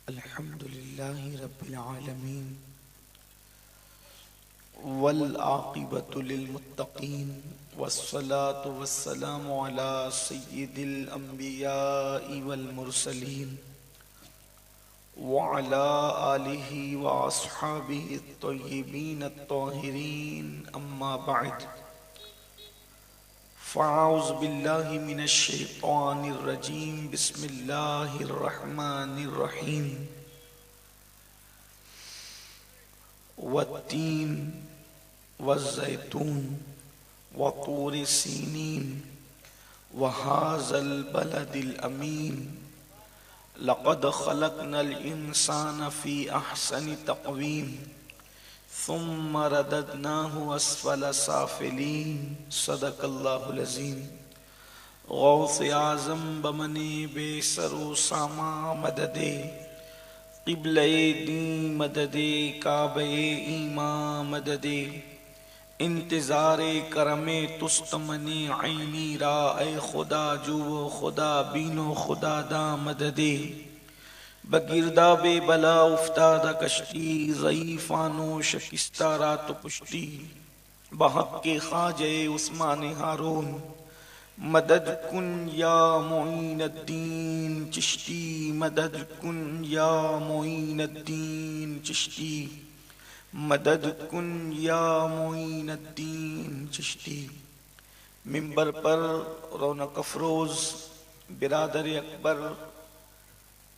الحمد لله رب العالمين والعاقبة للمتقين والصلاة والسلام على سيد الأنبياء والمرسلين وعلى آله وأصحابه الطيبين الطاهرين أما بعد فأعوذ بالله من الشيطان الرجيم بسم الله الرحمن الرحيم والتين والزيتون وطور سينين وهذا البلد الأمين لقد خلقنا الإنسان في أحسن تقويم ثم رددناه أسفل سافلين صدق الله العظيم غوث اعظم بمنی بے سرو ساما مددے قبلہ دین مددے کعبہ ایمان مددے انتظار کرم تستمنی عینی را اے خدا جو خدا بینو خدا دا مددے بگرداب بلا افتادہ کشتی ضعیفانو شکستہ رات پشتی بحق کے خواجہ عثمان ہارون مدد کن یا معین الدین چشتی مدد کن یا معین الدین چشتی مدد کن یا معین الدین چشتی۔ منبر پر رونق افروز برادر اکبر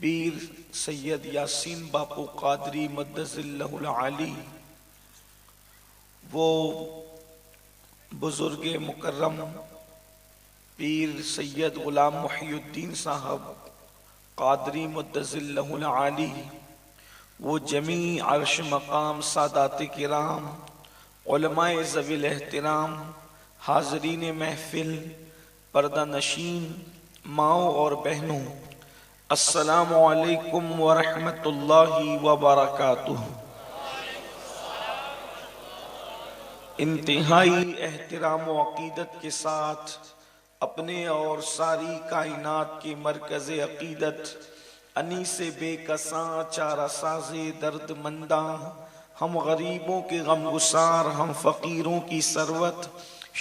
پیر سید یاسین باپو قادری مدث اللہ العالی، وہ بزرگ مکرم پیر سید غلام محی الدین صاحب قادری مدث اللہ العالی، وہ جمیع عرش مقام سادات کرام علماء ذوی الاحترام حاضرین محفل پردہ نشین ماؤں اور بہنوں، السلام علیکم ورحمۃ اللہ وبرکاتہ۔ انتہائی احترام و عقیدت کے ساتھ اپنے اور ساری کائنات کے مرکز عقیدت انیس بے کساں چارہ ساز درد منداں، ہم غریبوں کے غم گسار، ہم فقیروں کی ثروت،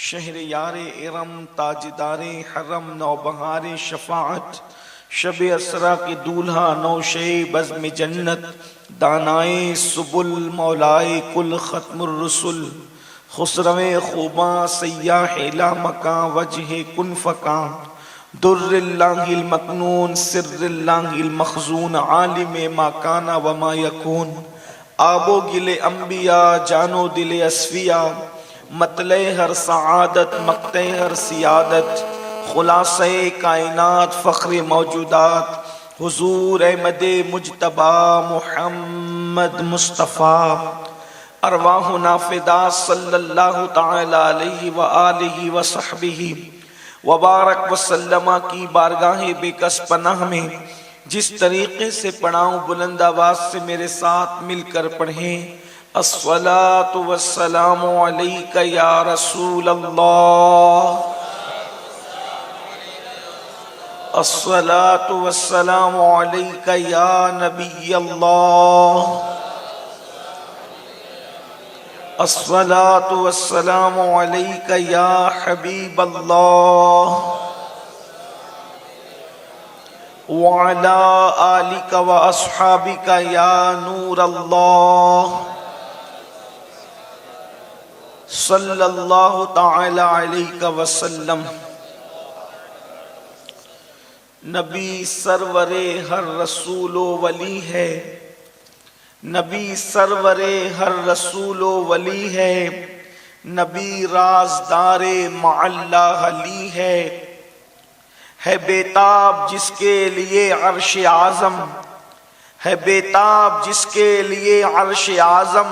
شہر یار ارم تاجدار حرم نوبہار شفاعت، شب اسرا کی دولہا نوشے بزم جنت، دانائے سبل مولائے کل ختم الرسل، خسرو خوباں سیاح لا مکان وجہ کن فکان، در اللہ المکنون سر اللہ المخزون، عالم ما کان وما یکون، آب و گل انبیاء جانو دل اصفیاء، مطلع ہر سعادت مقطع ہر سیادت، خلاصہ کائنات فخر موجودات، حضور احمد مجتبی محمد مصطفیٰ، ارواحنا فدا صلی اللہ تعالی علیہ وآلہ وصحبہ وبارک وسلم کی بارگاہ بے کس پناہ میں جس طریقے سے پڑھاؤں بلند آواز سے میرے ساتھ مل کر پڑھیں۔ الصلاۃ والسلام علیک یا رسول اللہ، الصلاۃ والسلام علیک یا نبی اللہ، الصلاۃ والسلام علیک یا حبیب اللہ، وعلی آلک و اصحابک یا نور اللہ، صلی اللہ تعالی علیہ وسلم۔ نبی سرور ہر رسول و ولی ہے، نبی سرور ہر رسول و ولی ہے، نبی رازدار مع اللہ علی ہے بیتاب جس کے لیے عرش اعظم، ہے بیتاب جس کے لیے عرش اعظم،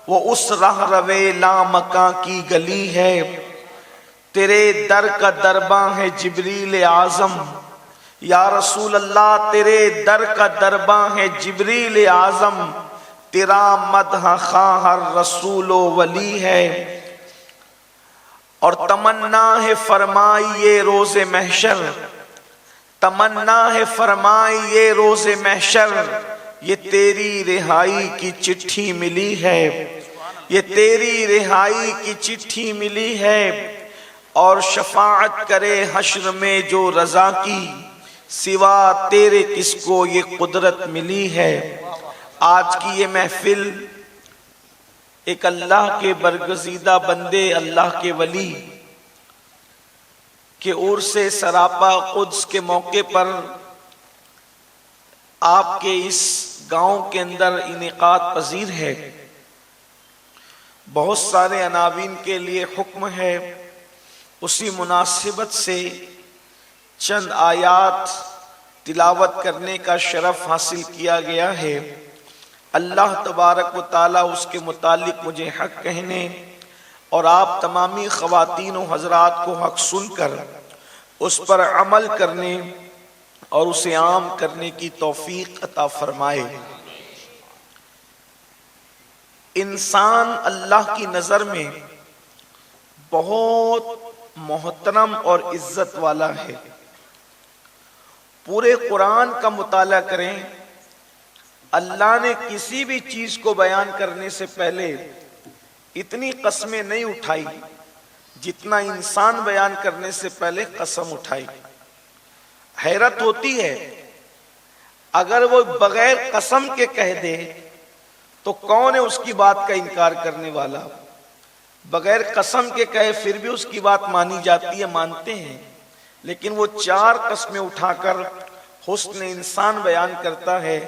وہ اس راہ روے لامکاں کی گلی ہے، تیرے در کا درباں ہے جبریل اعظم، یا رسول اللہ تیرے در کا درباں ہے جبریل اعظم، تیرا مدح خواہ ہر رسول و ولی ہے، اور تمنا ہے فرمائیے روز محشر، تمنا ہے فرمائیے روز محشر، یہ تیری رہائی کی چٹھی ملی ہے، یہ تیری رہائی کی چٹھی ملی ہے، اور شفاعت کرے حشر میں جو رضا کی، سوا تیرے کس کو یہ قدرت ملی ہے۔ آج کی یہ محفل ایک اللہ کے برگزیدہ بندے، اللہ کے ولی کہ عرس سراپا قدس کے موقع پر آپ کے اس گاؤں کے اندر انعقاد پذیر ہے۔ بہت سارے عناوین کے لیے حکم ہے، اسی مناسبت سے چند آیات تلاوت کرنے کا شرف حاصل کیا گیا ہے۔ اللہ تبارک و تعالیٰ اس کے متعلق مجھے حق کہنے اور آپ تمامی خواتین و حضرات کو حق سن کر اس پر عمل کرنے اور اسے عام کرنے کی توفیق عطا فرمائے۔ انسان اللہ کی نظر میں بہت محترم اور عزت والا ہے۔ پورے قرآن کا مطالعہ کریں، اللہ نے کسی بھی چیز کو بیان کرنے سے پہلے اتنی قسمیں نہیں اٹھائی جتنا انسان بیان کرنے سے پہلے قسم اٹھائی۔ حیرت ہوتی ہے، اگر وہ بغیر قسم کے کہہ دے تو کون ہے اس کی بات کا انکار کرنے والا؟ بغیر قسم کے کہے پھر بھی اس کی بات مانی جاتی ہے، مانتے ہیں، لیکن وہ 4 قسمیں اٹھا کر حسن انسان بیان کرتا ہے،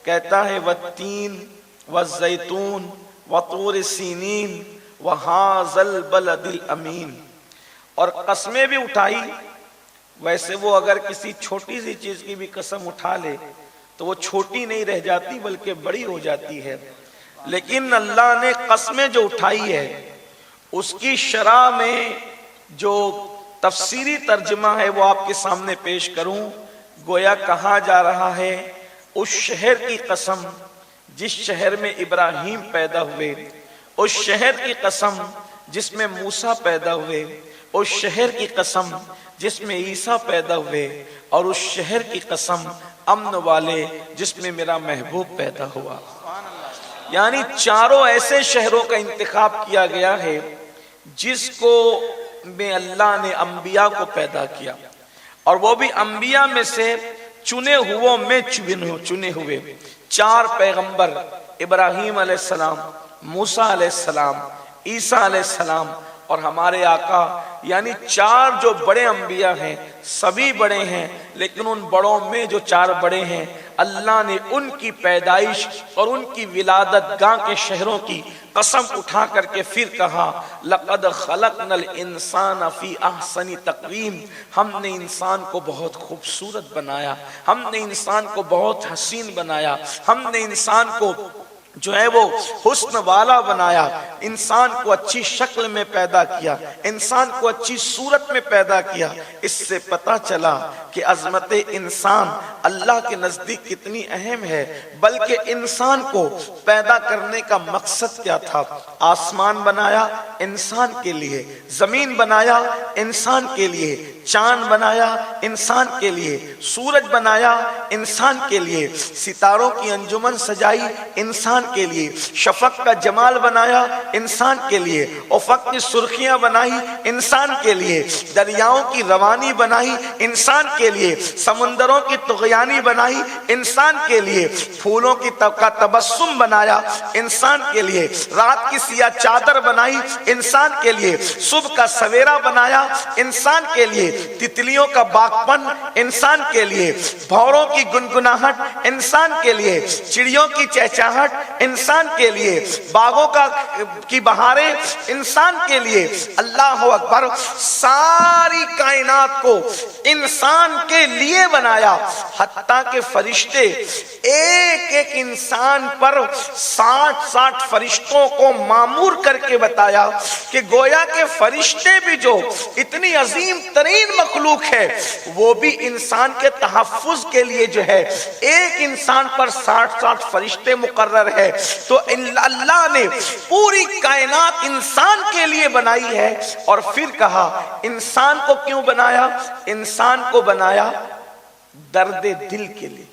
کہتا ہے والتین والزیتون وطور سینین وہذا البلد الامین، اور قسمیں بھی اٹھائی۔ ویسے وہ اگر کسی چھوٹی سی چیز کی بھی قسم اٹھا لے تو وہ چھوٹی نہیں رہ جاتی بلکہ بڑی ہو جاتی ہے، لیکن اللہ نے قسمیں جو اٹھائی ہے اس کی شرح میں جو تفسیری ترجمہ ہے وہ آپ کے سامنے پیش کروں۔ گویا کہا جا رہا ہے اس شہر کی قسم جس شہر میں ابراہیم پیدا ہوئے، اس شہر کی قسم جس میں موسیٰ پیدا ہوئے، اس شہر کی قسم جس میں عیسیٰ پیدا ہوئے، اور اس شہر کی قسم امن والے جس میں میرا محبوب پیدا ہوا۔ یعنی 4 ایسے شہروں کا انتخاب کیا گیا ہے جس کو میں اللہ نے انبیاء کو پیدا کیا، اور وہ بھی انبیاء میں سے چنے ہوئے میں چنے ہوئے 4 پیغمبر، ابراہیم علیہ السلام، موسیٰ علیہ السلام، عیسیٰ علیہ السلام اور ہمارے آقا، یعنی 4 جو بڑے انبیاء ہیں، سبھی بڑے ہیں، لیکن ان بڑوں میں جو 4 بڑے ہیں اللہ نے ان کی پیدائش اور ان کی ولادت گاہ کے شہروں کی قسم اٹھا کر کے پھر کہا لَقَدْ خَلَقْنَا الْإِنسَانَ فِي أَحْسَنِ تَقْوِيمٍ، ہم نے انسان کو بہت خوبصورت بنایا، ہم نے انسان کو بہت حسین بنایا، ہم نے انسان کو جو ہے وہ حسن والا بنایا، انسان کو اچھی شکل میں پیدا کیا، انسان کو اچھی صورت میں پیدا کیا۔ اس سے پتہ چلا کہ عظمت انسان اللہ کے نزدیک کتنی اہم ہے، بلکہ انسان کو پیدا کرنے کا مقصد کیا تھا؟ آسمان بنایا انسان کے لیے، زمین بنایا انسان کے لیے، چاند بنایا انسان کے لیے، سورج بنایا انسان کے لیے، ستاروں کی انجمن سجائی انسان کے لیے، شفق کا جمال بنایا انسان کے لیے، افق کی سرخیاں بنائی انسان کے لیے، دریاؤں کی روانی بنائی انسان کے لیے، سمندروں کی طغیانی بنائی انسان کے لیے، پھولوں کی کا تبسم بنایا انسان کے لیے، رات کی سیاہ چادر بنائی انسان کے لیے، صبح کا سویرا بنایا انسان کے لیے، تتلیوں کا باغپن انسان کے لیے، بھوروں کی گنگناہٹ انسان کے لیے، چڑیوں کی چہچہٹ انسان کے لیے، باغوں کی بہاریں انسان کے لیے۔ اللہ اکبر، ساری کائنات کو انسان کے لیے بنایا، حتیٰ کہ فرشتے ایک ایک انسان پر 60 فرشتوں کو مامور کر کے بتایا کہ گویا کہ فرشتے بھی جو اتنی عظیم ترین مخلوق ہے وہ بھی انسان کے تحفظ کے لیے جو ہے ایک انسان پر 60 فرشتے مقرر ہے۔ تو اللہ نے پوری کائنات انسان کے لیے بنائی ہے، اور پھر کہا انسان کو کیوں بنایا؟ انسان کو بنایا درد دل کے لیے،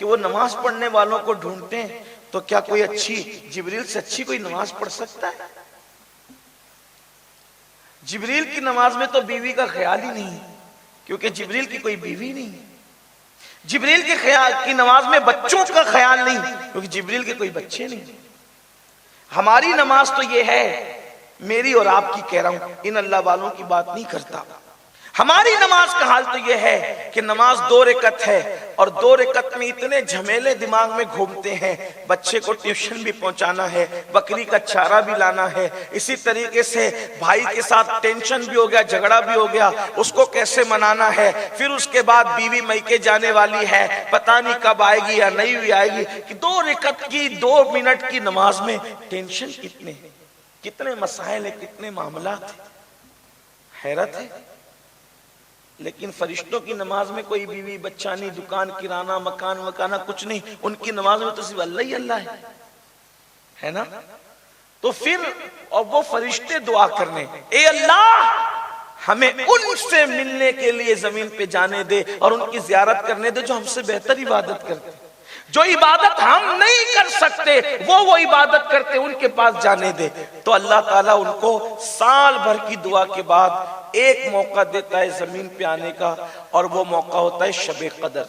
کہ وہ نماز پڑھنے والوں کو ڈھونڈتے ہیں تو کیا کوئی اچھی جبریل سے اچھی کوئی نماز پڑھ سکتا ہے؟ جبریل کی نماز میں تو بیوی کا خیال ہی نہیں، کیونکہ جبریل کی کوئی بیوی نہیں۔ جبریل کی نماز میں بچوں کا خیال نہیں، کیونکہ جبریل کے کوئی بچے نہیں۔ ہماری نماز تو یہ ہے، میری اور آپ کی کہہ رہا ہوں، ان اللہ والوں کی بات نہیں کرتا۔ ہماری نماز کا حال تو یہ ہے کہ نماز 2 رکعت ہے، اور 2 رکعت میں اتنے جھمیلے دماغ میں گھومتے ہیں، بچے کو ٹیوشن بھی پہنچانا ہے، بکری کا چارہ بھی لانا ہے، اسی طریقے سے بھائی کے ساتھ ٹینشن بھی ہو گیا، جھگڑا بھی ہو گیا، اس کو کیسے منانا ہے، پھر اس کے بعد بیوی میکے جانے والی ہے، پتہ نہیں کب آئے گی یا نہیں بھی آئے گی، کہ 2 رکعت کی 2 منٹ کی نماز میں ٹینشن کتنے مسائل ہیں، کتنے معاملات ہیں، حیرت ہے۔ لیکن فرشتوں کی نماز میں کوئی بیوی بچہ نہیں، دکان کرانہ مکان وکانہ کچھ نہیں، ان کی نماز میں تو صرف اللہ ہی اللہ ہے نا۔ تو پھر اور وہ فرشتے دعا کرنے، اے اللہ ہمیں ان سے ملنے کے لیے زمین پہ جانے دے اور ان کی زیارت کرنے دے جو ہم سے بہتر عبادت کرتے، جو عبادت ہم نہیں کر سکتے وہ عبادت کرتے، ان کے پاس جانے دے۔ تو اللہ تعالیٰ ان کو سال بھر کی دعا کے بعد ایک موقع دیتا ہے زمین پہ آنے کا، اور وہ موقع ہوتا ہے شب قدر،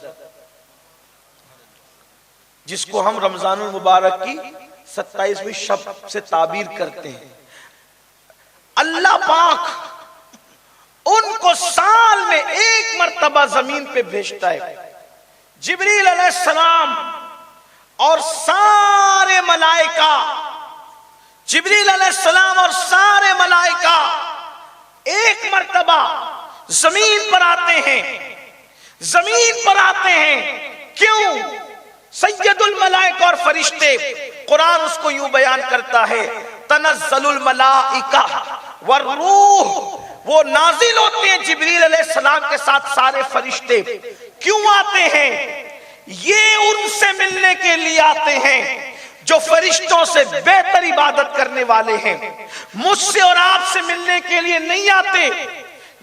جس کو ہم رمضان المبارک کی 27ویں شب سے تعبیر کرتے ہیں۔ اللہ پاک ان کو سال میں 1 مرتبہ زمین پہ بھیجتا ہے۔ جبریل علیہ السلام اور سارے ملائکہ، جبریل علیہ السلام اور سارے ملائکہ 1 مرتبہ زمین پر آتے ہیں، زمین پر آتے ہیں۔ کیوں؟ سید الملائکہ اور فرشتے، قرآن اس کو یوں بیان کرتا ہے، تنزل الملائکہ والروح، وہ نازل ہوتے ہیں جبریل علیہ السلام کے ساتھ سارے فرشتے۔ کیوں آتے ہیں؟ یہ ان سے ملنے کے لیے آتے ہیں جو فرشتوں سے بہتر عبادت کرنے والے ہیں۔ مجھ سے اور آپ سے ملنے کے لیے نہیں آتے۔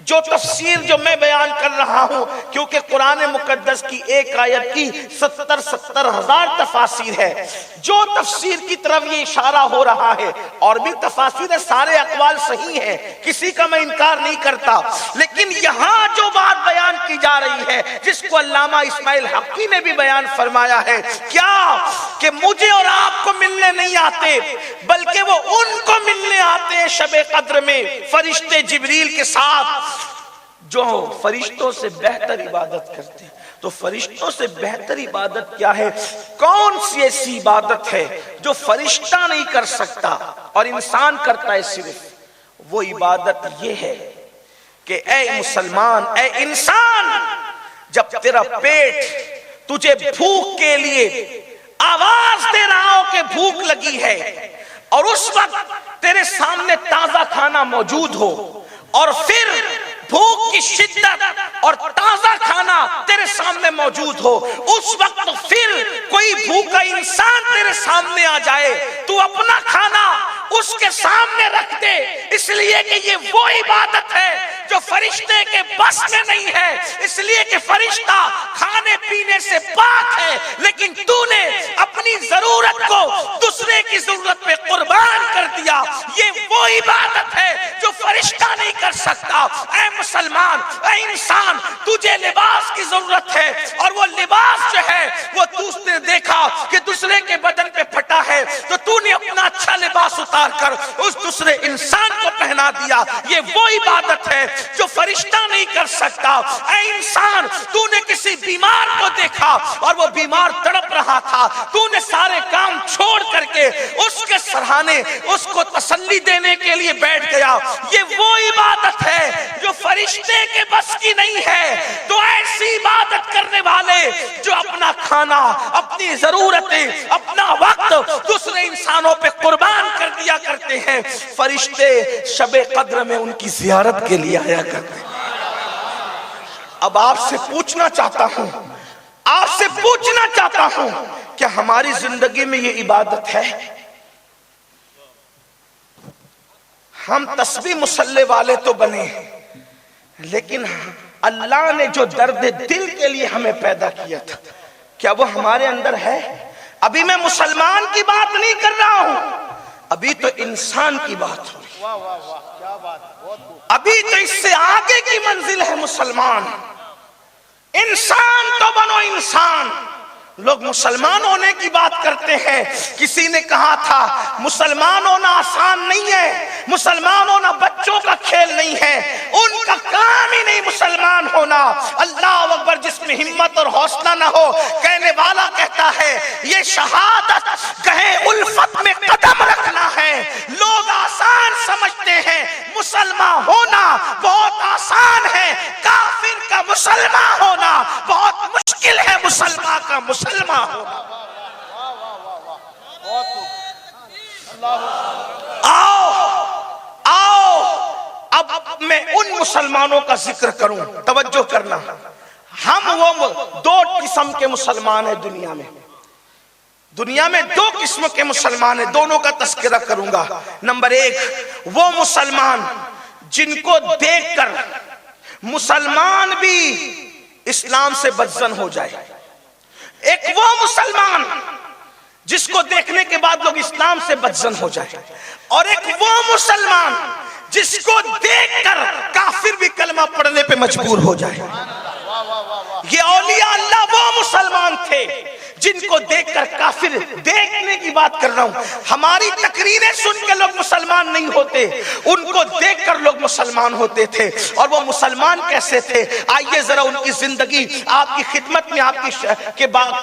جو تفسیر جو میں بیان کر رہا ہوں، کیونکہ قرآن مقدس کی ایک آیت کی 70 ہزار تفاسیر ہے، جو تفسیر کی طرف یہ اشارہ ہو رہا ہے، اور بھی تفاسیر سارے اقوال صحیح ہیں، کسی کا میں انکار نہیں کرتا، لیکن یہاں جو بات بیان کی جا رہی ہے، جس کو علامہ اسماعیل حقی نے بھی بیان فرمایا ہے، کیا کہ مجھے اور آپ کو ملنے نہیں آتے، بلکہ وہ ان کو ملنے آتے ہیں شب قدر میں فرشتے جبریل کے ساتھ، جو فرشتوں سے بہتر عبادت کرتے ہیں۔ تو فرشتوں سے بہتر عبادت کیا ہے؟ کون سی ایسی عبادت ہے جو فرشتہ نہیں کر سکتا اور انسان کرتا ہے؟ صرف وہ عبادت یہ ہے کہ اے مسلمان، اے انسان، جب تیرا پیٹ تجھے بھوک کے لیے آواز دے رہا ہو کہ بھوک لگی ہے، اور اس وقت تیرے سامنے تازہ کھانا موجود ہو، اور پھر بھوک کی شدت اور تازہ کھانا تیرے سامنے موجود ہو، اس وقت پھر کوئی بھوکا انسان تیرے سامنے آ جائے، تو اپنا کھانا اس کے سامنے رکھ دے، اس لیے کہ یہ وہ عبادت ہے جو فرشتے کے بس میں نہیں ہے، اس لیے کہ فرشتہ کھانے پینے سے پاک ہے، لیکن تو نے اپنی ضرورت کو دوسرے کی ضرورت پہ قربان کر دیا۔ یہ وہ عبادت ہے جو فرشتہ نہیں کر سکتا۔ اے مسلمان، اے انسان، تجھے لباس کی ضرورت ہے، اور وہ لباس جو ہے وہ نے دیکھا کہ دوسرے کے بدن پہ پھٹا ہے، تو تو نے اپنا اچھا لباس اتار کر اس دوسرے انسان کو پہنا دیا۔ یہ وہ عبادت ہے جو فرشتہ نہیں کر سکتا۔ اے انسان، تو نے کسی بیمار کو دیکھا اور وہ بیمار تڑپ رہا تھا، تو نے سارے کام چھوڑ کر کے اس کے سرہانے اس کو تسلی دینے کے لیے بیٹھ گیا۔ یہ وہ عبادت ہے جو فرشتے کے بس کی نہیں ہے۔ تو ایسی عبادت کرنے والے جو اپنا کھانا، اپنی ضرورتیں، اپنا وقت دوسرے انسانوں پہ قربان کر دیا کرتے ہیں، فرشتے شب قدر میں ان کی زیارت کے لیے آیا کرتے ہیں۔ اب آپ سے پوچھنا چاہتا ہوں کیا ہماری زندگی میں یہ عبادت ہے؟ ہم تسبیح مصلی والے تو بنے، لیکن اللہ نے جو درد دل کے لیے ہمیں پیدا کیا تھا، کیا وہ ہمارے اندر ہے؟ ابھی میں مسلمان کی بات نہیں کر رہا ہوں، ابھی تو انسان کی بات ہو رہی ہے، ابھی تو اس سے آگے کی منزل ہے مسلمان۔ انسان تو بنو انسان۔ لوگ مسلمان ہونے کی بات کرتے ہیں، کسی نے کہا تھا مسلمان ہونا آسان نہیں ہے، مسلمان ہونا بچوں کا کھیل نہیں ہے، ان کا کام ہی نہیں مسلمان ہونا۔ اللہ اکبر، جس میں ہمت اور حوصلہ نہ ہو، کہنے والا کہتا ہے یہ شہادت کہیں الفت میں قدم رکھنا ہے۔ لوگ آسان سمجھتے ہیں، مسلمان ہونا بہت آسان ہے، کافر کا مسلمان ہونا بہت مشکل ہے، مسلمان کا مسلمان ہونا۔ آؤ اب میں ان مسلمانوں کا ذکر کروں، توجہ کرنا۔ ہم وہ دو قسم کے مسلمان ہیں دنیا میں، دنیا میں دو قسم کے مسلمان ہیں، دونوں کا تذکرہ کروں گا۔ نمبر ایک، وہ مسلمان جن کو دیکھ کر مسلمان بھی اسلام سے بدزن ہو جائے، ایک وہ مسلمان جس کو دیکھنے کے بعد لوگ اسلام سے بدزن ہو جائے، اور ایک وہ مسلمان جس کو دیکھ کر کافر بھی کلمہ پڑھنے پہ مجبور ہو جائے۔ یہ اولیاء اللہ وہ مسلمان تھے جن کو دیکھ کر کافر، دیکھنے کی بات کر رہا ہوں، ہماری تقریریں سن کے لوگ مسلمان نہیں ہوتے، ان کو دیکھ کر لوگ مسلمان ہوتے تھے۔ اور وہ مسلمان کیسے تھے؟ آئیے ذرا ان کی زندگی آپ کی خدمت میں، آپ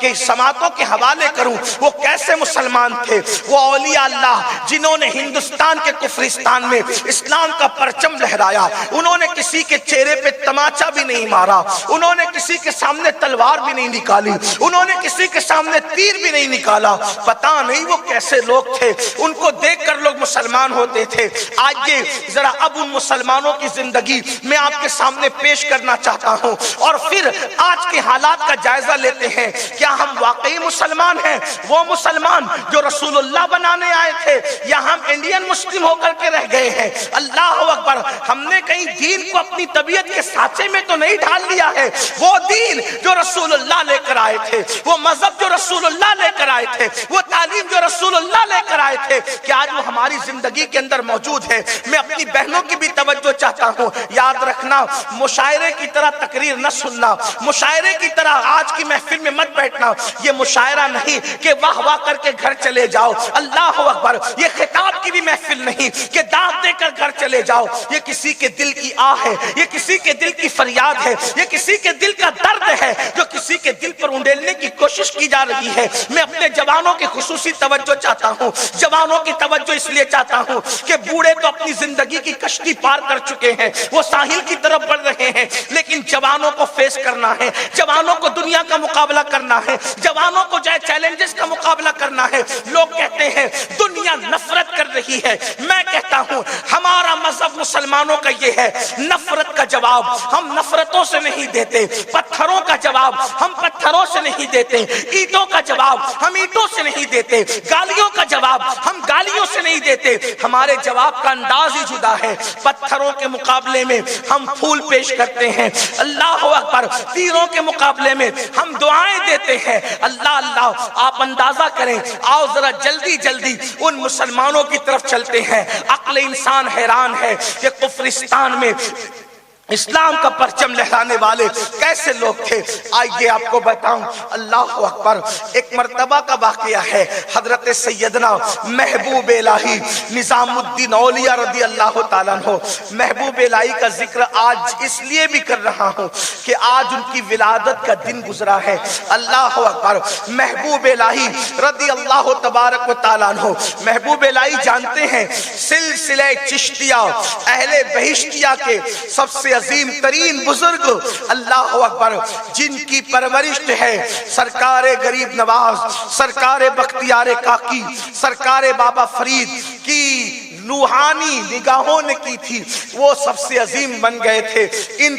کی سماعتوں کے حوالے کروں، وہ کیسے مسلمان تھے۔ وہ اولیاء اللہ جنہوں نے ہندوستان کے کفرستان میں اسلام کا پرچم لہرایا، انہوں نے کسی کے چہرے پہ تماچا بھی نہیں مارا، انہوں نے کسی کے سامنے تلوار بھی نہیں نکالی، انہوں نے کسی کے سامنے تیر بھی نہیں نکالا۔ پتہ نہیں وہ کیسے لوگ تھے، ان کو دیکھ کر لوگ مسلمان ہوتے تھے۔ آئیے ذرا اب ان مسلمانوں کی زندگی میں آپ کے سامنے پیش کرنا چاہتا ہوں، اور پھر آج کے حالات کا جائزہ لیتے ہیں۔ کیا ہم واقعی مسلمان ہیں، وہ مسلمان جو رسول اللہ بنانے آئے تھے، یا ہم انڈین مسلم ہو کر کے رہ گئے ہیں؟ اللہ اکبر، ہم نے کہیں دین کو اپنی طبیعت کے سانچے میں تو نہیں ڈال لیا ہے۔ وہ دین جو رسول اللہ لے کر آئے تھے، وہ مذہب جو رسول اللہ لے کر آئے تھے، وہ تعلیم جو رسول اللہ لے کر آئے تھے، کیا آج وہ ہماری زندگی کے اندر موجود ہے؟ میں اپنی بہنوں کی بھی توجہ چاہتا ہوں، یاد رکھنا، مشاعرے کی طرح تقریر نہ سننا، مشاعرے کی طرح آج کی محفل میں مت بیٹھنا۔ یہ مشاعرہ نہیں کہ واہ واہ کر کے گھر چلے جاؤ، اللہ اکبر، یہ خطاب کی بھی محفل نہیں کہ دعوت دے کر گھر چلے جاؤ۔ یہ کسی کے دل کی آہ ہے، یہ کسی کے دل کی فریاد ہے، یہ کسی کے دل کا درد ہے جو کسی کے دل پر انڈیلنے کی کوشش کی جا رہی ہے۔ میں اپنے جوانوں کی خصوصی توجہ چاہتا ہوں، جوانوں کی توجہ اس لیے چاہتا ہوں کہ بوڑھے تو اپنی زندگی کی کشتی پار کر چکے ہیں، وہ ساحل کی طرف بڑھ رہے ہیں، لیکن جوانوں کو فیس کرنا ہے، جوانوں کو دنیا کا مقابلہ کرنا ہے، جوانوں کو جو چیلنجز کا مقابلہ کرنا ہے۔ لوگ کہتے ہیں دنیا نفرت کر رہی ہے، میں کہتا ہوں ہمارا مذہب مسلمانوں کا یہ ہے، نفرت کا جواب ہم نفرتوں سے نہیں دیتے، پتھروں کا جواب ہم پتھروں سے نہیں دیتے، اینٹوں کا جواب ہم اینٹوں سے نہیں دیتے، گالیوں کا جواب ہم گالیوں سے نہیں دیتے۔ ہمارے جواب کا انداز ہی جدا ہے۔ پتھروں کے مقابلے میں ہم پھول پیش کرتے ہیں، اللہ اکبر، تیروں کے مقابلے میں ہم دعائیں دیتے ہیں۔ اللہ اللہ، آپ اندازہ کریں، آؤ ذرا جلدی جلدی ان مسلمانوں کی طرف چلتے ہیں۔ عقل انسان حیران ہے کہ کفرستان میں اسلام کا پرچم لہرانے والے کیسے لوگ تھے۔ آئیے آپ کو بتاؤں، اللہ اکبر، ایک مرتبہ کا واقعہ ہے۔ حضرت سیدنا محبوب الہی نظام الدین اولیاء رضی اللہ تعالیٰ عنہ، محبوب الہی کا ذکر آج اس لیے بھی کر رہا ہوں کہ آج ان کی ولادت کا دن گزرا ہے۔ اللہ اکبر، محبوب الہی رضی اللہ تبارک و تعالیٰ عنہ، محبوب الہی جانتے ہیں سلسلہ چشتیہ اہل بہشتیہ کے سب سے عظیم ترین بزرگ، اللہ اکبر، جن کی پرورش ہے سرکار غریب نواز، سرکار بختیار کاکی، سرکار بابا فرید کی روحانی نگاہوں نے کی تھی وہ سب سے عظیم بن گئے تھے.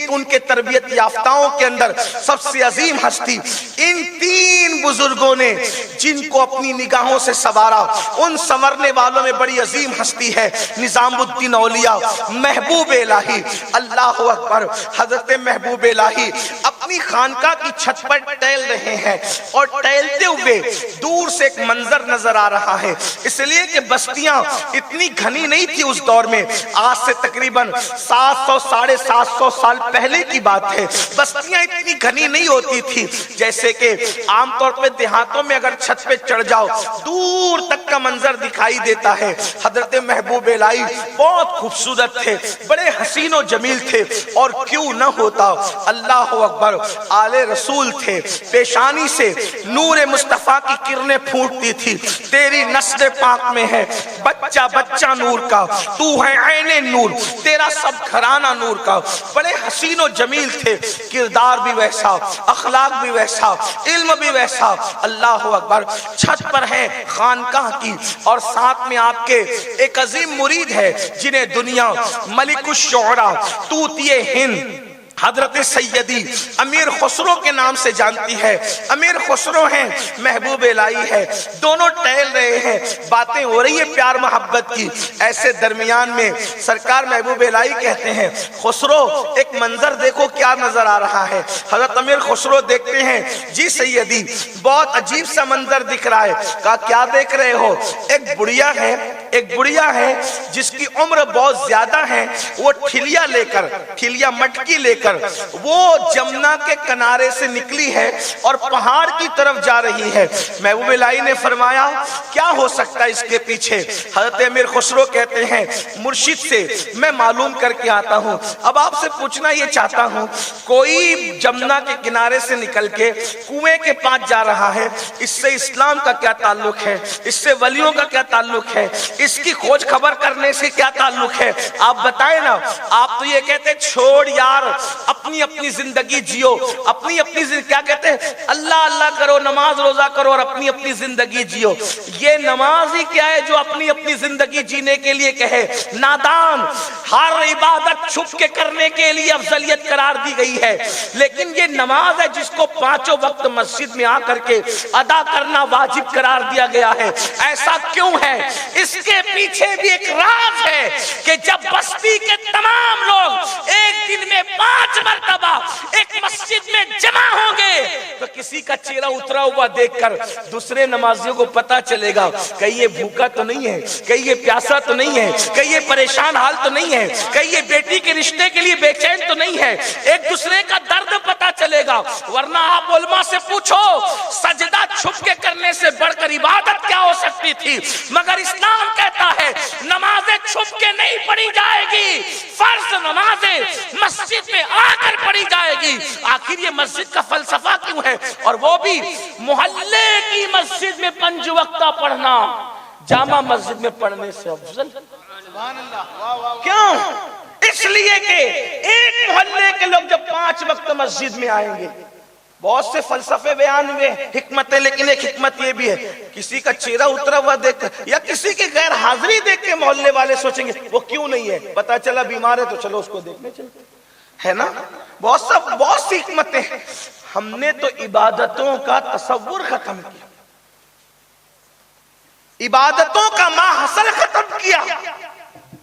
ان کے تربیت یافتاؤں کے اندر سب سے عظیم ہستی ان تین بزرگوں نے جن کو اپنی نگاہوں سے سنوارا. ان سنورنے والوں میں بڑی عظیم ہستی ہے نظام الدین اولیاء محبوب الہی. اللہ اکبر. حضرت محبوب الہی اپنی خانقاہ کی چھت پر ٹہل رہے ہیں اور ٹہلتے ہوئے دور سے ایک منظر نظر آ رہا ہے. اس لیے کہ بستیاں اتنی گھنی نہیں تھی اس دور میں. آج سے تقریباً 700-750 سال پہلے کی بات ہے. بستیاں اتنی گھنی نہیں ہوتی تھی. جیسے کہ عام طور پہ دیہاتوں میں اگر چھت پہ چڑھ جاؤ دور تک کا منظر دکھائی دیتا ہے. حضرت محبوب الہی بہت خوبصورت تھے, بڑے حسین و جمیل تھے. اور کیوں نہ ہوتا, اللہ اکبر, آل رسول تھے. پیشانی سے نور مصطفیٰ کی کرنیں پھوٹتی تھی. تیری نسل پاک میں ہے بچہ بچہ نور کا, تو ہے عین نور, تیرا سب گھرانہ نور کا. بڑے حسین و جمیل تھے, کردار بھی ویسا, اخلاق بھی ویسا, علم بھی ویسا. اللہ اکبر. چھت پر ہے خانقاہ کی اور ساتھ میں آپ کے ایک عظیم مرید ہے جنہیں دنیا ملک الشعراء طوطی ہند حضرت سیدی امیر خسرو کے نام سے جانتی ہے. امیر خسرو ہیں, محبوب الہی ہے. دونوں ٹہل رہے ہیں, باتیں ہو رہی ہیں پیار محبت کی. ایسے درمیان میں سرکار محبوب الہی کہتے ہیں خسرو ایک منظر دیکھو کیا نظر آ رہا ہے. حضرت امیر خسرو دیکھتے ہیں جی سیدی بہت عجیب سا منظر دکھ رہا ہے. کہا کیا دیکھ رہے ہو؟ ایک بڑھیا ہے جس کی عمر بہت زیادہ ہے. وہ ٹھلیا مٹکی لے کر وہ جمنا کے کنارے سے نکلی ہے اور پہاڑ کی طرف جا رہی ہے. محبوب الہی نے فرمایا کیا ہو سکتا ہے اس کے پیچھے؟ حضرت امیر خسرو کہتے ہیں مرشد سے میں معلوم کر کے آتا ہوں. اب آپ سے پوچھنا یہ چاہتا ہوں, کوئی جمنا کے کنارے سے نکل کے کنویں کے پاس جا رہا ہے, اس سے اسلام کا کیا تعلق ہے؟ اس سے ولیوں کا کیا تعلق ہے؟ اس کی کھوج خبر کرنے سے کیا تعلق ہے؟ آپ بتائیں نا. آپ تو یہ کہتے چھوڑ یار, اپنی زندگی جیو, کیا کہتے ہیں اللہ اللہ کرو, نماز روزہ کرو اور اپنی زندگی جیو. یہ نماز ہی کیا ہے جو اپنی زندگی جینے کے لیے کہے؟ نادان. ہر عبادت چھپ کے کرنے کے لیے افضلیت قرار دی گئی ہے, لیکن یہ نماز ہے جس کو پانچوں وقت مسجد میں آ کر کے ادا کرنا واجب قرار دیا گیا ہے. ایسا کیوں ہے؟ اس کے پیچھے بھی ایک راز ہے کہ جب بستی کے تمام لوگ ایک دن میں 5 مرتبہ ایک مسجد میں جمع ہوں گے تو کسی کا چہرہ اترا ہوا دیکھ کر دوسرے نمازیوں کو پتا چلے گا کہیں یہ بھوکا تو نہیں ہے, کہیں یہ پیاسا تو نہیں ہے, کہیں یہ پریشان حال تو نہیں ہے, کہیں یہ بیٹی کے رشتے کے لیے بے چین تو نہیں ہے. ایک دوسرے کا درد پتا چلے گا. ورنہ آپ علماء سے پوچھو سجدہ چھپ کے کرنے سے بڑھ کر عبادت کیا ہو سکتی تھی؟ مگر اسلام کہتا ہے نمازیں چھپ کے نہیں پڑھی جائے گی, فرض نمازیں مسجد میں آ کر پڑھی جائے گی. آخر یہ مسجد کا فلسفہ کیوں ہے؟ اور وہ بھی محلے کی مسجد میں 5 وقتہ پڑھنا جامع مسجد میں پڑھنے سے افضل. کیوں؟ اس لیے کہ ایک محلے کے لوگ جب 5 وقت مسجد میں آئیں گے, بہت سے فلسفے بیان ہوئے, حکمتیں, لیکن ایک حکمت یہ بھی ہے کسی کا چہرہ اترا ہوا دیکھ کر یا کسی کی غیر حاضری دیکھ کے محلے والے سوچیں گے وہ کیوں نہیں ہے, پتا چلا بیمار ہے تو چلو اس کو دیکھنے چلتے ہے نا. بہت سی حکمتیں. ہم نے تو عبادتوں کا تصور ختم کیا, عبادتوں کا ماحصل ختم کیا.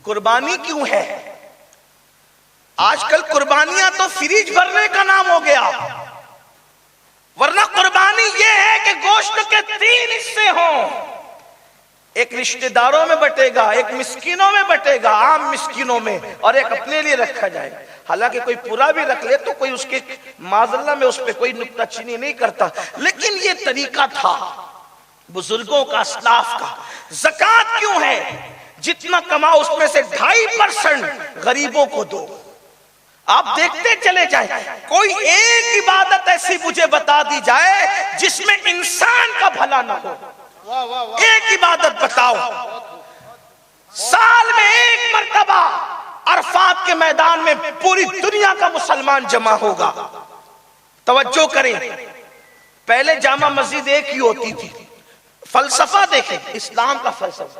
قربانی کیوں ہے؟ آج کل قربانیاں تو فریج بھرنے کا نام ہو گیا, ورنہ قربانی یہ ہے کہ گوشت کے 3 حصے ہوں. ایک رشتہ داروں میں بٹے گا, ایک مسکینوں میں بٹے گا, عام مسکینوں میں, اور ایک اپنے لیے رکھا جائے. حالانکہ کوئی پورا بھی رکھ لے تو کوئی اس کے معذاللہ میں اس پہ کوئی نکتہ چینی نہیں کرتا, لیکن یہ طریقہ تھا بزرگوں کا, اسلاف کا. زکوٰۃ کیوں ہے؟ جتنا کماؤ اس میں سے 2.5% غریبوں کو دو. آپ دیکھتے چلے جائیں, کوئی ایک عبادت ایسی مجھے بتا دی جائے جس میں انسان کا بھلا نہ ہو. ایک عبادت بتاؤ. سال میں 1 مرتبہ عرفات کے میدان میں پوری دنیا کا مسلمان جمع ہوگا. توجہ کریں, پہلے جامع مسجد ایک ہی ہوتی تھی. فلسفہ دیکھیں, اسلام کا فلسفہ,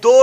2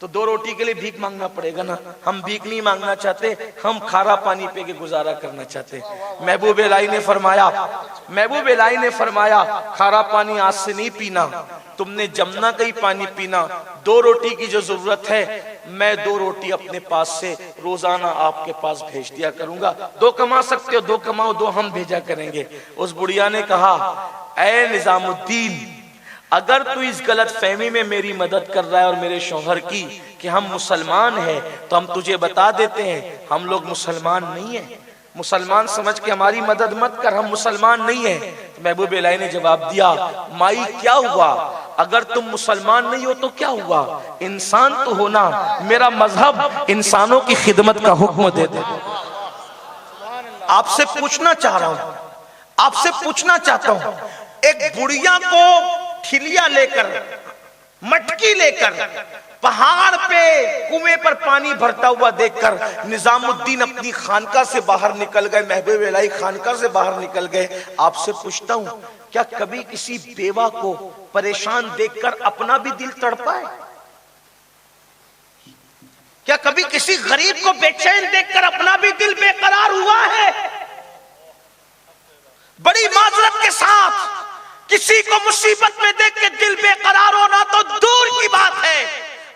تو 2 روٹی کے لیے بھیک مانگنا پڑے گا نا. ہم بھیک نہیں مانگنا چاہتے, ہم کھارا پانی پی کے گزارا کرنا چاہتے. محبوب الہی نے فرمایا کھارا پانی آج سے نہیں پینا, تم نے جمنا کا ہی پانی پینا. 2 روٹی کی جو ضرورت ہے, میں 2 روٹی اپنے پاس سے روزانہ آپ کے پاس بھیج دیا کروں گا. 2 کما سکتے ہو 2 کماؤ, 2 ہم بھیجا کریں گے. اس بڑھیا نے کہا اے نظام الدین, اگر تو اس غلط فہمی میں میری مدد کر رہا ہے اور میرے شوہر کی کہ ہم مسلمان ہیں, تو ہم تجھے بتا دیتے ہیں ہم لوگ مسلمان نہیں ہیں. مسلمان سمجھ کے ہماری مدد مت کر, ہم مسلمان نہیں ہیں. محبوب الہی نے جواب دیا مائی کیا ہوا, اگر تم مسلمان نہیں ہو تو کیا ہوا, انسان تو ہونا. میرا مذہب انسانوں کی خدمت کا حکم دیتا ہے. آپ سے پوچھنا چاہ رہا ہوں, آپ سے پوچھنا چاہتا ہوں, ایک بڑھیا کو ٹھلیا لے کر, مٹکی لے کر پہاڑ پہ کنویں پر پانی بھرتا ہوا دیکھ کر نظام الدین اپنی خانقاہ سے باہر نکل گئے. محبوب الہی خانقاہ سے باہر نکل گئے. آپ سے پوچھتا ہوں, کیا کبھی کسی بیوہ کو پریشان دیکھ کر اپنا بھی دل تڑپا ہے؟ کیا کبھی کسی غریب کو بے چین دیکھ کر اپنا بھی دل بے قرار ہوا ہے؟ بڑی معذرت کے ساتھ کسی کو مصیبت میں دیکھ کے دل بے قرار ہونا تو دور کی بات ہے.